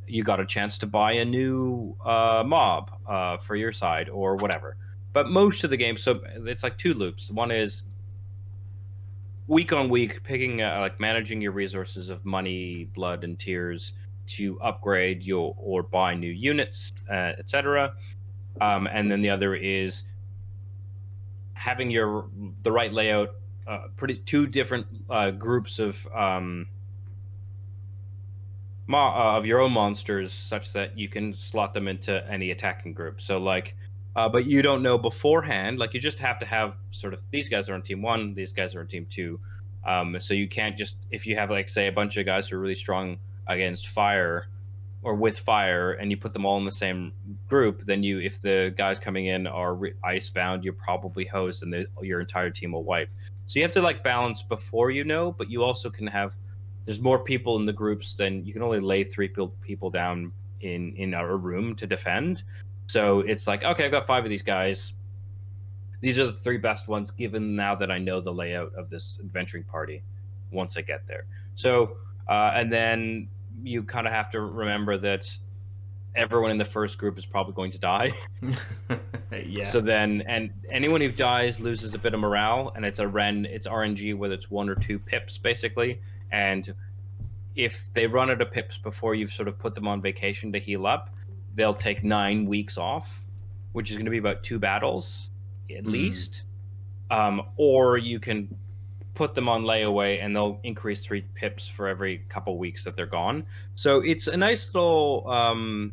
you got a chance to buy a new mob for your side or whatever. But most of the game, so it's like 2 loops. One is week on week, picking like managing your resources of money, blood, and tears to upgrade or buy new units, etc. And then the other is having the right layout, 2 different groups of your own monsters, such that you can slot them into any attacking group. So like, but you don't know beforehand. Like, you just have to have sort of, these guys are on team 1, these guys are on team 2. So you can't just, if you have like, say, a bunch of guys who are really strong against fire or with fire, and you put them all in the same group, then if the guys coming in are ice bound, you're probably hosed, and your entire team will wipe. So you have to like balance before, but you also can have, there's more people in the groups than you can only lay 3 people down in a room to defend. So it's like, okay, I've got 5 of these guys. These are the 3 best ones, given now that I know the layout of this adventuring party once I get there. So, and then you kind of have to remember that everyone in the first group is probably going to die. Yeah. So then, and anyone who dies loses a bit of morale, and it's RNG, whether it's 1 or 2 pips, basically. And if they run out of pips before you've sort of put them on vacation to heal up, they'll take 9 weeks off, which is going to be about 2 battles at least. Or you can put them on layaway, and they'll increase 3 pips for every couple weeks that they're gone. So it's a nice little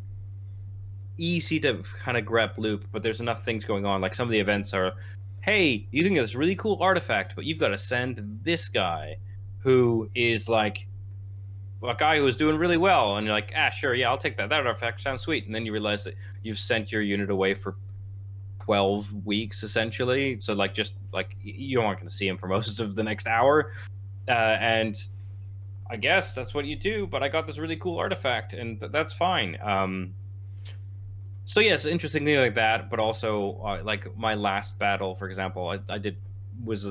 easy to kind of grep loop, but there's enough things going on. Like, some of the events are, hey, you can get this really cool artifact, but you've got to send this guy who is like a guy who was doing really well, and you're like, sure, yeah, I'll take that. That artifact sounds sweet. And then you realize that you've sent your unit away for 12 weeks essentially. So like, just like you aren't going to see him for most of the next hour, and I guess that's what you do. But I got this really cool artifact, and that's fine. So yes, interesting thing like that, but also like my last battle, for example, I did was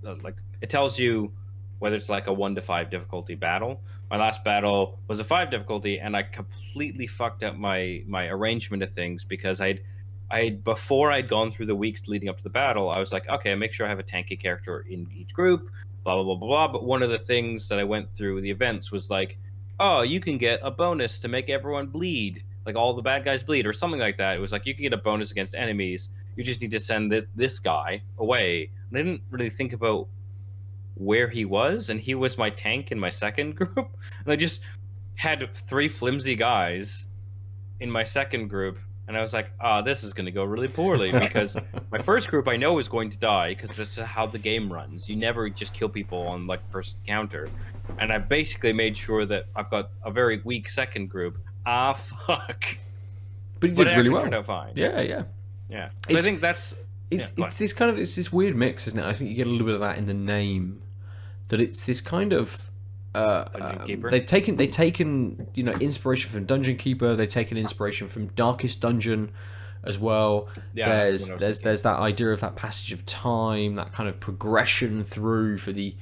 like it tells you whether it's like a 1 to 5 difficulty battle. My last battle was a 5 difficulty, and I completely fucked up my arrangement of things because I before I'd gone through the weeks leading up to the battle, I was like, okay, make sure I have a tanky character in each group, blah blah blah blah blah. But one of the things that I went through the events was like, oh, you can get a bonus to make everyone bleed, like all the bad guys bleed, or something like that. It was like you can get a bonus against enemies. You just need to send this guy away. And I didn't really think about where he was, and he was my tank in my second group. And I just had 3 flimsy guys in my second group, and I was like, this is going to go really poorly because my first group I know is going to die because this is how the game runs. You never just kill people on like first encounter. And I basically made sure that I've got a very weak second group. Fuck. But you did really well. Turned out fine. Yeah. So I think that's... it's this kind of, it's this weird mix, isn't it? I think you get a little bit of that in the name, that it's this kind of Dungeon Keeper. They've taken inspiration from Dungeon Keeper. They've taken inspiration from Darkest Dungeon as well. Yeah, there's that idea of that passage of time, that kind of progression through for the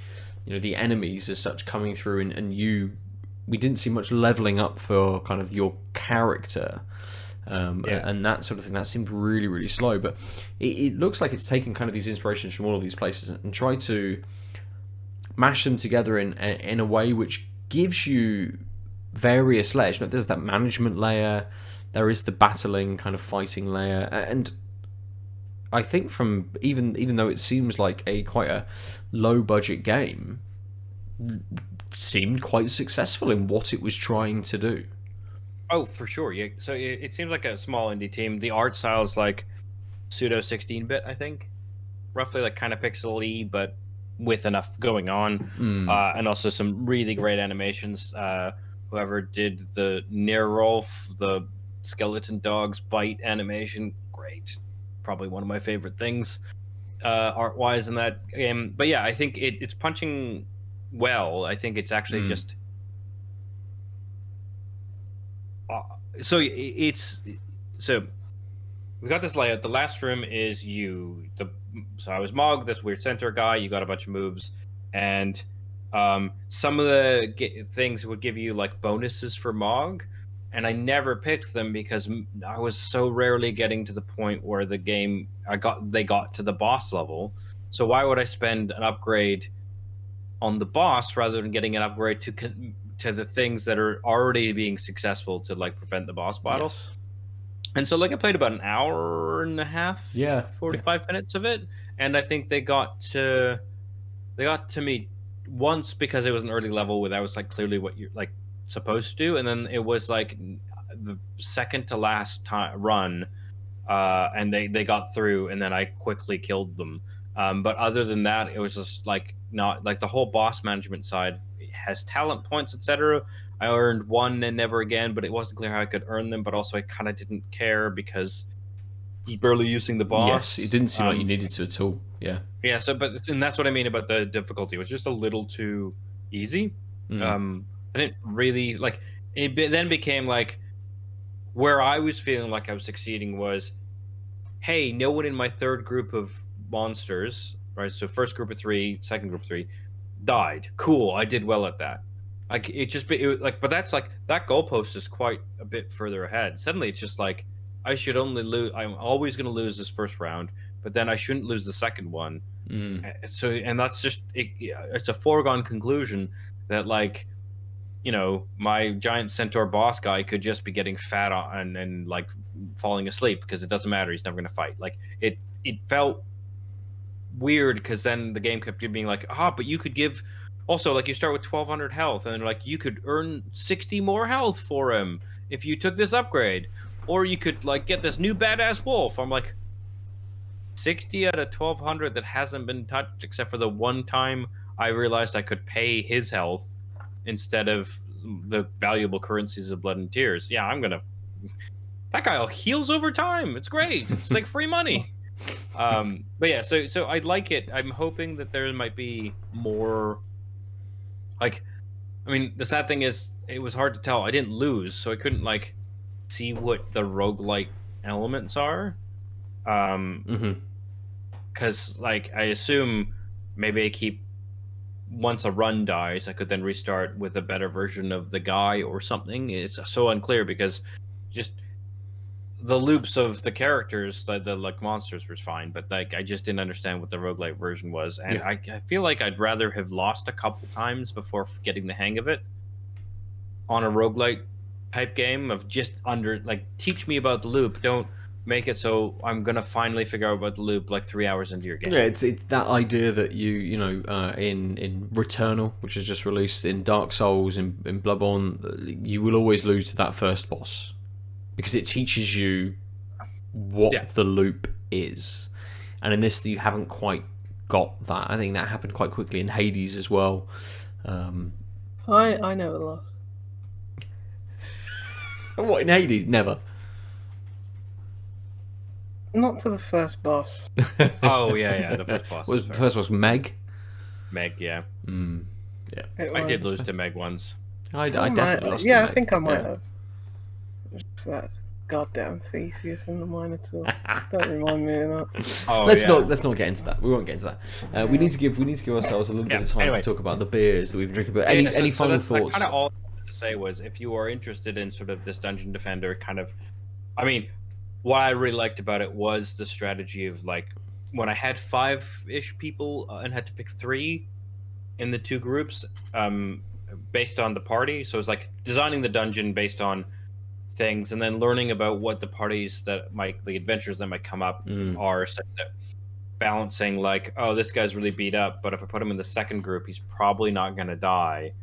the enemies as such coming through, and we didn't see much leveling up for kind of your character. And that sort of thing, that seemed really, really slow. But it looks like it's taken kind of these inspirations from all of these places and tried to mash them together in a way which gives you various layers. There's that management layer, there is the battling kind of fighting layer, and I think from even though it seems like quite a low budget game, seemed quite successful in what it was trying to do. Oh, for sure. Yeah. So it seems like a small indie team. The art style is like pseudo 16-bit, I think, roughly, like kind of pixel-y, but with enough going on, and also some really great animations. Whoever did the Neerwolf, the skeleton dog's bite animation, great. Probably one of my favorite things art-wise in that game. But yeah, I think it's punching well. I think it's actually just... So we got this layout. The last room is so I was Mog, this weird centaur guy. You got a bunch of moves, and some of the things would give you like bonuses for Mog, and I never picked them because I was so rarely getting to the point where they got to the boss level. So why would I spend an upgrade on the boss rather than getting an upgrade to the things that are already being successful to like prevent the boss battles? Yes. And so like I played about an hour and a half, 45 minutes of it, and I think they got to me once because it was an early level where that was like clearly what you're like supposed to do, and then it was like the second to last run, and they got through, and then I quickly killed them. But other than that, it was just like not like the whole boss management side has talent points, etc. I earned 1 and never again, but it wasn't clear how I could earn them. But also, I kind of didn't care because I was barely using the boss. Yes, it didn't seem like you needed to at all. Yeah. Yeah. So, and that's what I mean about the difficulty. It was just a little too easy. I didn't really like. It then became like where I was feeling like I was succeeding was, hey, no one in my third group of monsters, right? So first group of 3, second group of 3, died. Cool, I did well at that. Like but that's like that goalpost is quite a bit further ahead. Suddenly it's just like I should only lose. I'm always going to lose this first round, but then I shouldn't lose the second one. So and that's just it's a foregone conclusion that like my giant centaur boss guy could just be getting fat on and like falling asleep because it doesn't matter. He's never going to fight. Like it felt weird because then the game kept being like, but you could give also like you start with 1200 health and like you could earn 60 more health for him if you took this upgrade, or you could like get this new badass wolf. I'm like 60 out of 1200 that hasn't been touched except for the one time I realized I could pay his health instead of the valuable currencies of blood and tears. Yeah, that guy heals over time. It's great. It's like free money. But yeah, so I like it. I'm hoping that there might be more. Like, I mean, the sad thing is, it was hard to tell. I didn't lose, so I couldn't like see what the roguelike elements are. Because like I assume maybe I keep once a run dies, I could then restart with a better version of the guy or something. It's so unclear because just the loops of the characters, the like monsters was fine, but like I just didn't understand what the roguelike version was, and I feel like I'd rather have lost a couple times before getting the hang of it on a roguelike type game of just teach me about the loop. Don't make it so I'm gonna finally figure out about the loop like 3 hours into your game. Yeah, it's that idea that you know in Returnal, which is just released, in Dark Souls, in Bloodborne, you will always lose to that first boss because it teaches you what the loop is, and in this you haven't quite got that. I think that happened quite quickly in Hades as well. I never lost. What, in Hades? Never. Not to the first boss. Oh yeah, the first boss. The first was Meg. Meg, yeah. Yeah. I did lose to Meg once. I definitely lost to Meg. I think I might have. That's goddamn Theseus in the Minotaur. Don't remind me of that. Oh, let's not get into that. We won't get into that. We need to give ourselves a little bit of time to talk about the beers that we've been drinking. But any final thoughts? Kind of all I wanted to say was, if you are interested in sort of this Dungeon Defender kind of, I mean, what I really liked about it was the strategy of like when I had 5-ish people and had to pick 3 in the 2 groups based on the party. So it's like designing the dungeon based on things and then learning about what the the adventures that might come up are, so that balancing like, oh, this guy's really beat up, but if I put him in the second group, he's probably not going to die.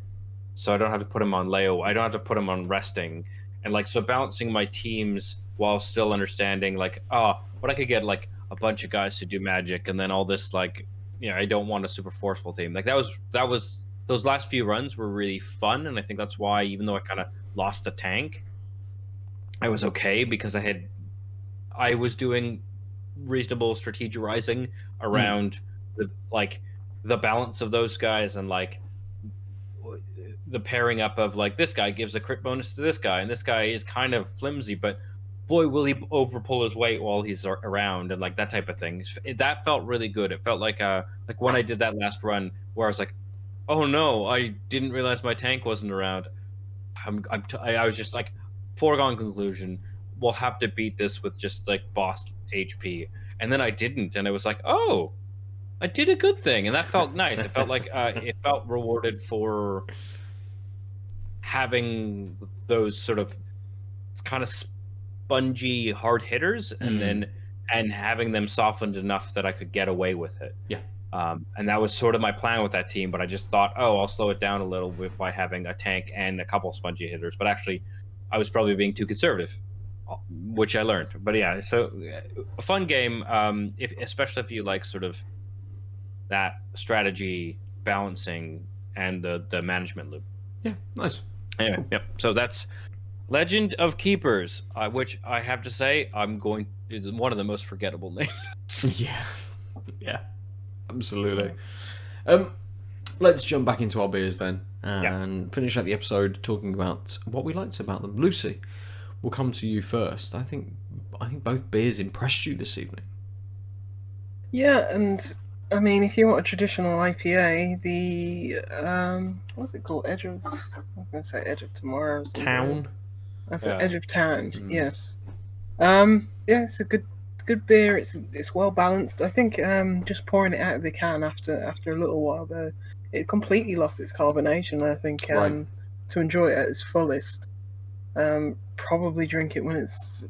So I don't have to put him on Leo. I don't have to put him on resting. And like, so balancing my teams while still understanding like, but I could get like a bunch of guys to do magic and then all this, like, you know, I don't want a super forceful team. Like that was those last few runs were really fun. And I think that's why, even though I kind of lost a tank, I was okay because I was doing reasonable strategizing around the balance of those guys and like the pairing up of like, this guy gives a crit bonus to this guy and this guy is kind of flimsy, but boy will he overpull his weight while he's around, and like that type of thing. That felt really good. It felt like when I did that last run where I was like, oh no, I didn't realize my tank wasn't around. I was just like, foregone conclusion, we'll have to beat this with just like boss HP. And then I didn't, and it was like, oh, I did a good thing, and that felt nice. It felt like it felt rewarded for having those sort of kind of spongy hard hitters, and having them softened enough that I could get away with it. Yeah. And that was sort of my plan with that team, but I just thought, I'll slow it down a little bit by having a tank and a couple spongy hitters. But actually, I was probably being too conservative, which I learned. But yeah, so a fun game, especially if you like sort of that strategy balancing and the management loop. Yeah, nice. Anyway, cool. Yep. So that's Legend of Keepers, which I have to say is one of the most forgettable names. Yeah, absolutely. Let's jump back into our beers then and finish out the episode talking about what we liked about them. Lucy, we'll come to you first. I think both beers impressed you this evening. Yeah, and I mean, if you want a traditional IPA, the what's it called? I'm going to say Edge of Tomorrow. Town. That's it, Edge of Town. Yes. Yeah, it's a good beer. It's well balanced. I think just pouring it out of the can after a little while though, it completely lost its carbonation. I think to enjoy it at its fullest, probably drink it when it's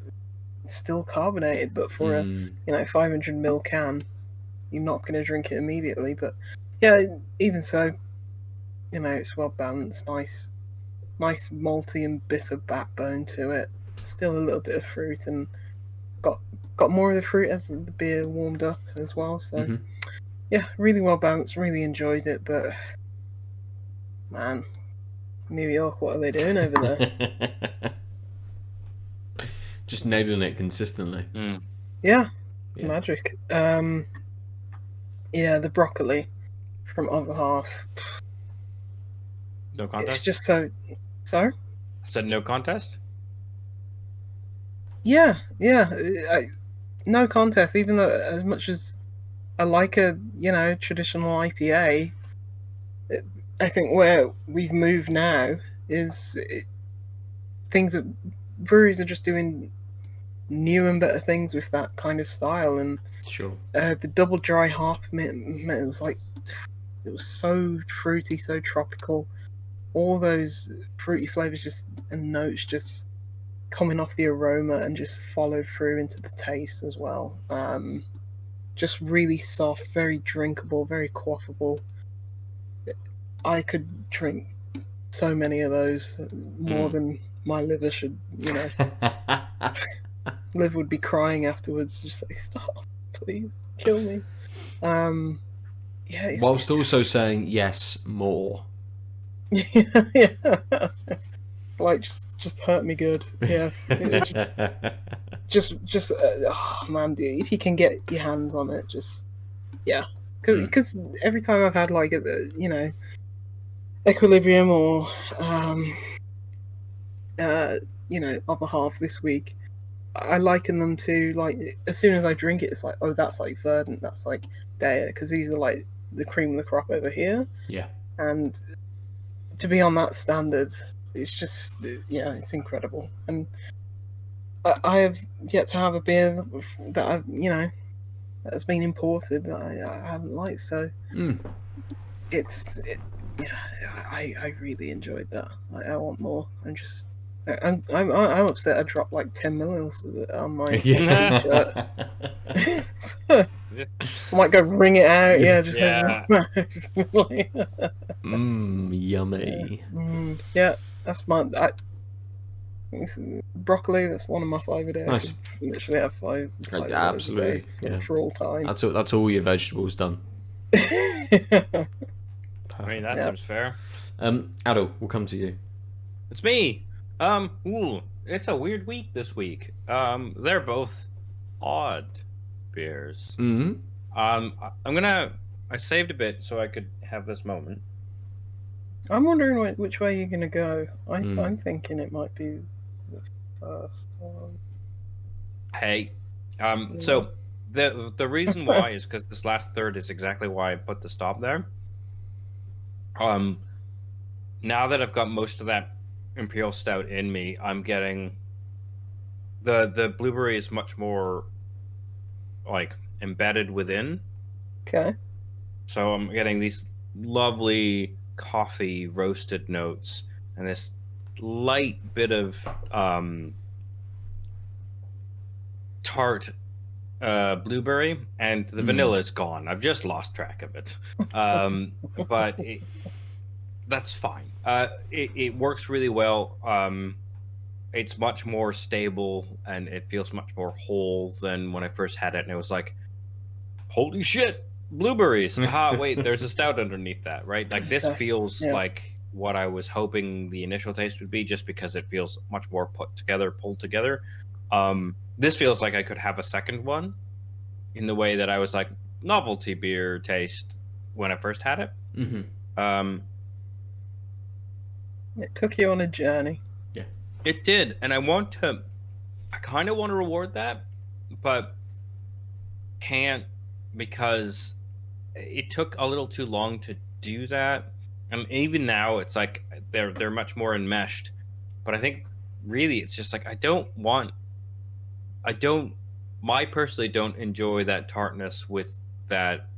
still carbonated. But for a 500ml can, you're not going to drink it immediately. But yeah, even so, it's well balanced, nice malty and bitter backbone to it. Still a little bit of fruit, and got more of the fruit as the beer warmed up as well. So yeah, really well balanced. Really enjoyed it. But man, New York, what are they doing over there? Just nailing it consistently. Yeah, Yeah. magic. Yeah, the broccoli from Other Half. No contest? It's just so... Sorry? Said no contest? Yeah. No contest, even though as much as I like a, traditional IPA, I think where we've moved now is things that breweries are just doing new and better things with that kind of style. And Sure. the double dry hop, it was like, it was so fruity, so tropical. All those fruity flavors and notes just coming off the aroma and just followed through into the taste as well. Just really soft, very drinkable, very quaffable. I could drink so many of those, more than my liver should, liver would be crying afterwards, just like, stop, please, kill me. Yeah. Whilst also saying yes, more. Yeah. Like, just hurt me good. Yes. Just oh man, dude, if you can get your hands on it, just yeah. Because every time I've had like Equilibrium or Other Half this week, I liken them to, like, as soon as I drink it, it's like, oh, that's like Verdant, that's like Daya, because these are like the cream of the crop over here. Yeah. And to be on that standard, it's just, it's incredible. And I have yet to have a beer that I've, that has been imported that I haven't liked. So I really enjoyed that. I want more. I'm upset I dropped like 10 mils on my t-shirt. I might go wring it out. Yummy. Yeah, that's my broccoli. That's one of my favourite days. Nice. I could literally have five absolutely, for all time. That's all your vegetables done. I mean, that seems fair. Aadil, we'll come to you. It's me. It's a weird week this week. They're both odd beers. I saved a bit so I could have this moment. I'm wondering which way you're gonna go. I'm thinking it might be the first one. Hey, so the reason why is because this last third is exactly why I put the stop there. Now that I've got most of that Imperial Stout in me, I'm getting the blueberry is much more like embedded within. Okay. So I'm getting these lovely coffee roasted notes and this light bit of tart blueberry, and the vanilla is gone. I've just lost track of it. But that's fine. It works really well. It's much more stable and it feels much more whole than when I first had it, and it was like, holy shit, blueberries. Wait, there's a stout underneath that, right? Like, this feels like what I was hoping the initial taste would be, just because it feels much more pulled together. This feels like I could have a second one in the way that I was like novelty beer taste when I first had it. It took you on a journey. Yeah, it did, and I kind of want to reward that, but can't, because it took a little too long to do that. And even now, it's like they're much more enmeshed. But I think really it's just like I personally don't enjoy that tartness with that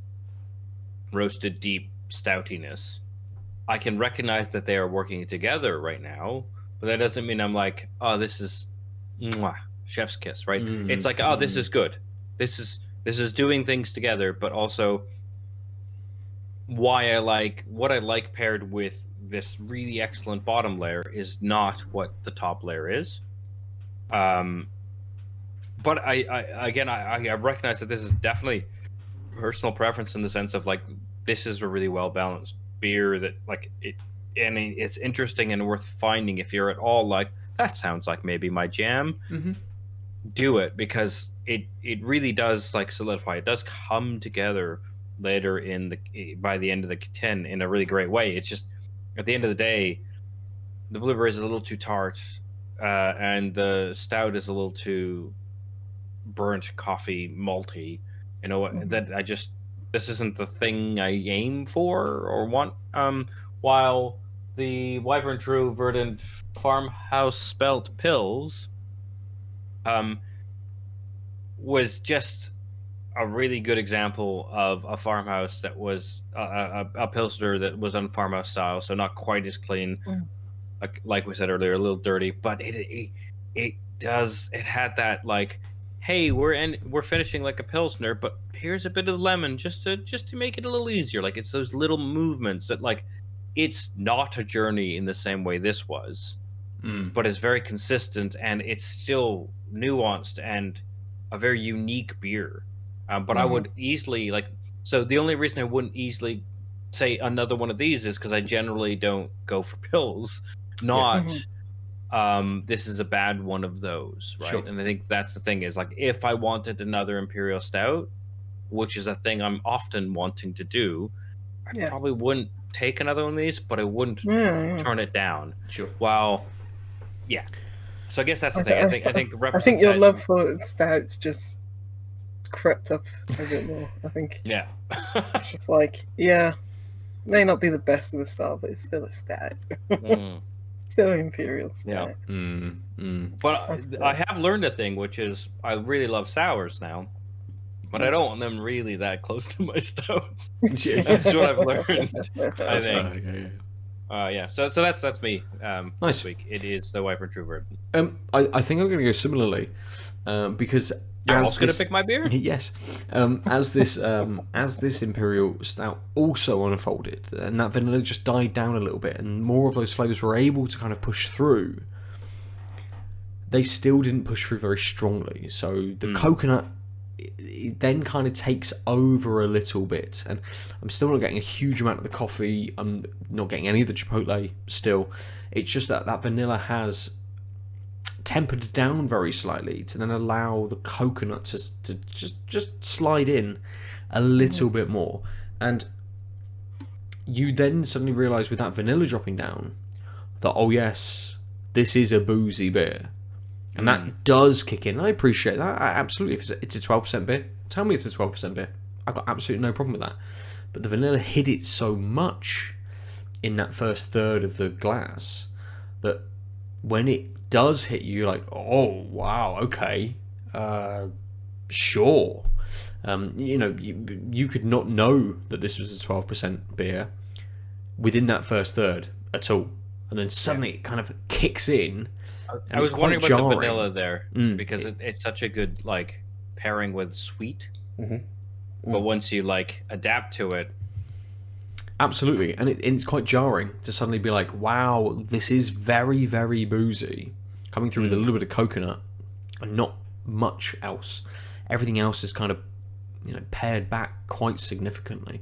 roasted deep stoutiness. I can recognize that they are working together right now, but that doesn't mean I'm like, oh, this is chef's kiss, right? It's like, oh, this is good. This is doing things together, but also what I like paired with this really excellent bottom layer is not what the top layer is. But I recognize that this is definitely personal preference, in the sense of like, this is a really well balanced beer that, like, it's interesting and worth finding if you're at all like, that sounds like maybe my jam. Do it, because it really does like solidify. It does come together later by the end of the 10 in a really great way. It's just at the end of the day, the blueberry is a little too tart, and the stout is a little too burnt coffee malty. You know what? This isn't the thing I aim for or want. While the Wyvern True Verdant Farmhouse Spelt Pills was just a really good example of a farmhouse that was a pilsner that was on farmhouse style, so not quite as clean, like we said earlier, a little dirty, but it had that like, hey, we're finishing like a pilsner, but here's a bit of lemon just to make it a little easier. Like, it's those little movements that, like, it's not a journey in the same way this was, but it's very consistent, and it's still nuanced and a very unique beer. But I would easily, like, so the only reason I wouldn't easily say another one of these is because I generally don't go for pills. This is a bad one of those, right? Sure. And I think that's the thing, is like, if I wanted another Imperial Stout, which is a thing I'm often wanting to do, I probably wouldn't take another one of these, but I wouldn't turn it down. Sure. Well, yeah. So I guess that's the thing. I think your love for stouts just crept up a bit more. I think. Yeah. It's just like, yeah, may not be the best of the style, but it's still a stout. Still Imperial stout. Yeah. But I have learned a thing, which is I really love sours now, but I don't want them really that close to my stouts. That's what I've learned. I think. Yeah. So that's me. Nice. This week it is the Wyvern True Verdant. I think I'm going to go similarly, because you're also going to pick my beer. Yes. As this Imperial Stout also unfolded, and that vanilla just died down a little bit, and more of those flavors were able to kind of push through. They still didn't push through very strongly, so the coconut, it then kind of takes over a little bit, and I'm still not getting a huge amount of the coffee. I'm not getting any of the chipotle still. It's just that vanilla has tempered down very slightly to then allow the coconut to just slide in a little bit more, and you then suddenly realize with that vanilla dropping down that, oh yes, this is a boozy beer. And that does kick in. I appreciate that. Absolutely. If it's a 12% beer, tell me it's a 12% beer. I've got absolutely no problem with that. But the vanilla hit it so much in that first third of the glass that when it does hit you, you're like, oh, wow, okay, sure. You could not know that this was a 12% beer within that first third at all. And then suddenly it kind of kicks in. I was wondering about the vanilla there, because it's such a good like pairing with sweet. But once you like adapt to it, absolutely, and it's quite jarring to suddenly be like, wow, this is very, very boozy, coming through with a little bit of coconut and not much else. Everything else is kind of pared back quite significantly.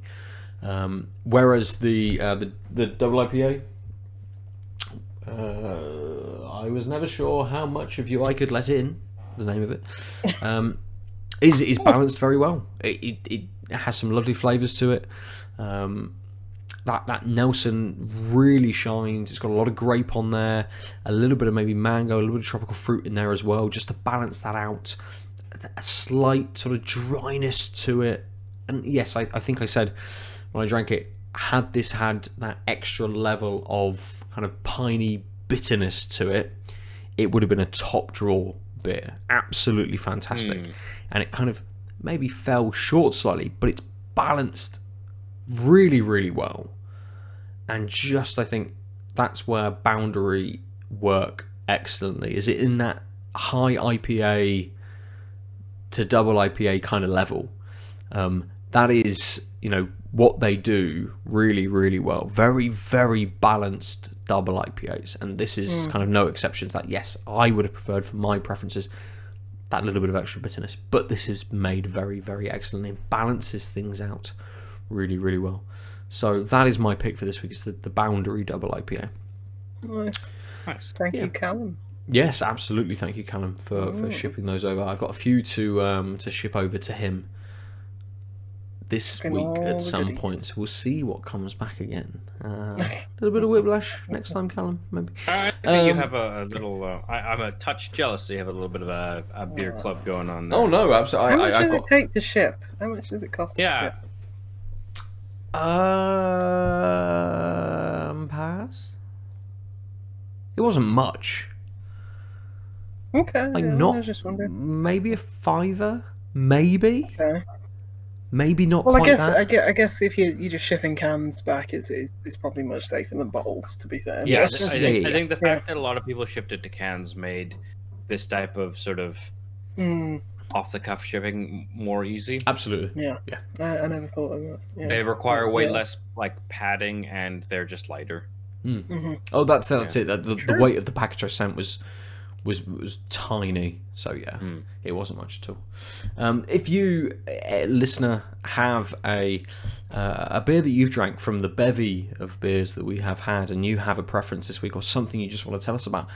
Whereas the double IPA. I was never sure how much of you I could let in, the name of it, is balanced very well. It has some lovely flavours to it. That Nelson really shines. It's got a lot of grape on there, a little bit of maybe mango, a little bit of tropical fruit in there as well, just to balance that out. A slight sort of dryness to it. And yes, I think I said when I drank it, had this had that extra level of kind of piney bitterness to it, it would have been a top draw beer. Absolutely fantastic. And it kind of maybe fell short slightly, but it's balanced really, really well. And just, I think that's where Boundary work excellently. Is it in that high IPA to double IPA kind of level? That is, what they do really, really well. Very, very balanced double IPAs, and this is kind of no exception to that. Yes, I would have preferred, for my preferences, that little bit of extra bitterness, but this is made very, very excellently. It balances things out really, really well. So that is my pick for this week. Is the Boundary Double IPA. Nice. Thank you, Callum. Yes, absolutely. Thank you, Callum, for shipping those over. I've got a few to ship over to him this week at some point. So we'll see what comes back again. A little bit of whiplash next time, Callum, maybe. I think you have a little. I'm a touch jealous that you have a little bit of a beer club going on there. Oh no, absolutely. How much does it take to ship? How much does it cost to ship? Pass. It wasn't much. Okay. Like I not was just wondering. maybe a $5, maybe. Okay. Maybe not Well, quite that. I guess if you're just shipping cans back, it's probably much safer than bottles. To be fair. Yeah, Yes. I think the fact that a lot of people shifted to cans made this type of sort of off the cuff shipping more easy. Absolutely. Yeah. I never thought of that. Yeah. They require way less like padding, and they're just lighter. Oh, that's it. The weight of the package I sent was tiny, so it wasn't much at all. If you, listener, have a beer that you've drank from the bevy of beers that we have had, and you have a preference this week or something you just want to tell us about,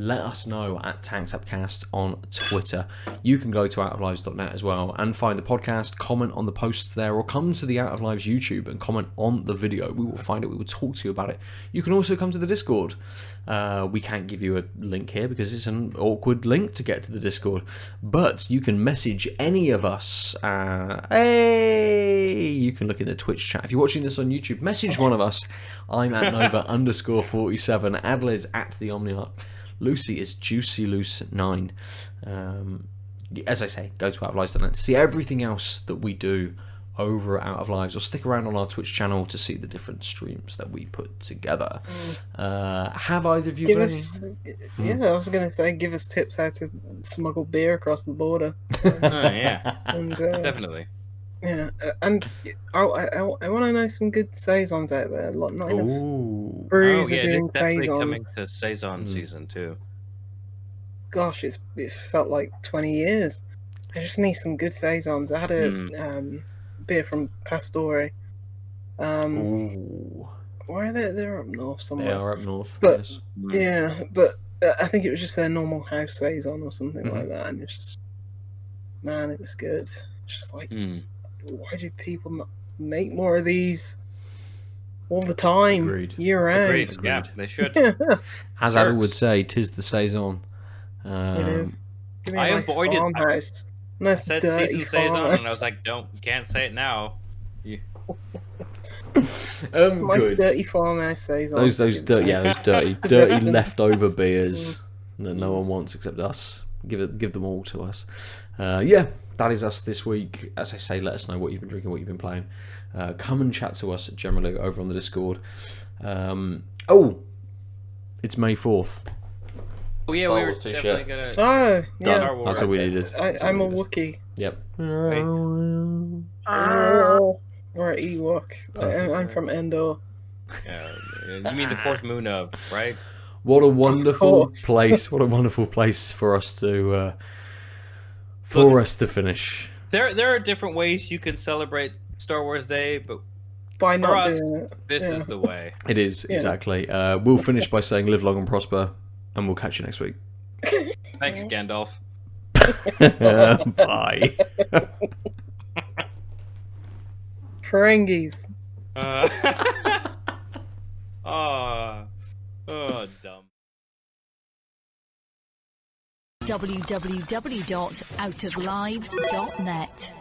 let us know at TanksUpcast on Twitter. You can go to outoflives.net as well and find the podcast, comment on the posts there, or come to the Out of Lives YouTube and comment on the video. We will find it, we will talk to you about it. You can also come to the Discord. We can't give you a link here because it's an awkward link to get to the Discord, but you can message any of us. You can look in the Twitch chat. If you're watching this on YouTube, message one of us. I'm at Nova_47. Aadil is at the Omniarch. Lucy is JuicyLuce9. As I say, go to outoflives.net to see everything else that we do over at Out of Lives, or stick around on our Twitch channel to see the different streams that we put together. Have either of you done? I was going to say, give us tips how to smuggle beer across the border. And, definitely. Yeah, and I want to know some good saisons out there. Not enough breweries are doing definitely saisons. coming to saison season too. Gosh, it felt like 20 years. I just need some good saisons. I had a beer from Pastore. Where are they? They're up north somewhere. They are up north. But yes. but I think it was just their normal house saison or something like that, and it's just, man, it was good. It's just like, why do people not make more of these all the time, year round? Agreed. Yeah, they should. As Aadil would say, 'tis the saison. It is. Give me I my avoided. farmhouse. Nice said dirty season saison, farmhouse. and I was like, can't say it now. Nice dirty farmhouse saison. Those dirty leftover beers that no one wants except us. Give them all to us. That is us this week. As I say, let us know what you've been drinking, what you've been playing. Come and chat to us generally over on the Discord. It's May 4th. Oh yeah, we were definitely gonna. Oh yeah, Done. That's what we needed. I'm a Wookiee. Yep. Right. Or an Ewok. I'm from Endor. You mean the fourth moon of, right? What a wonderful place! What a wonderful place for us to finish. There are different ways you can celebrate Star Wars Day, but by for not us, doing it. this is the way. It is exactly. We'll finish by saying live long and prosper, and we'll catch you next week. Thanks, Gandalf. Bye. Ferengis. Dumb. www.outoflives.net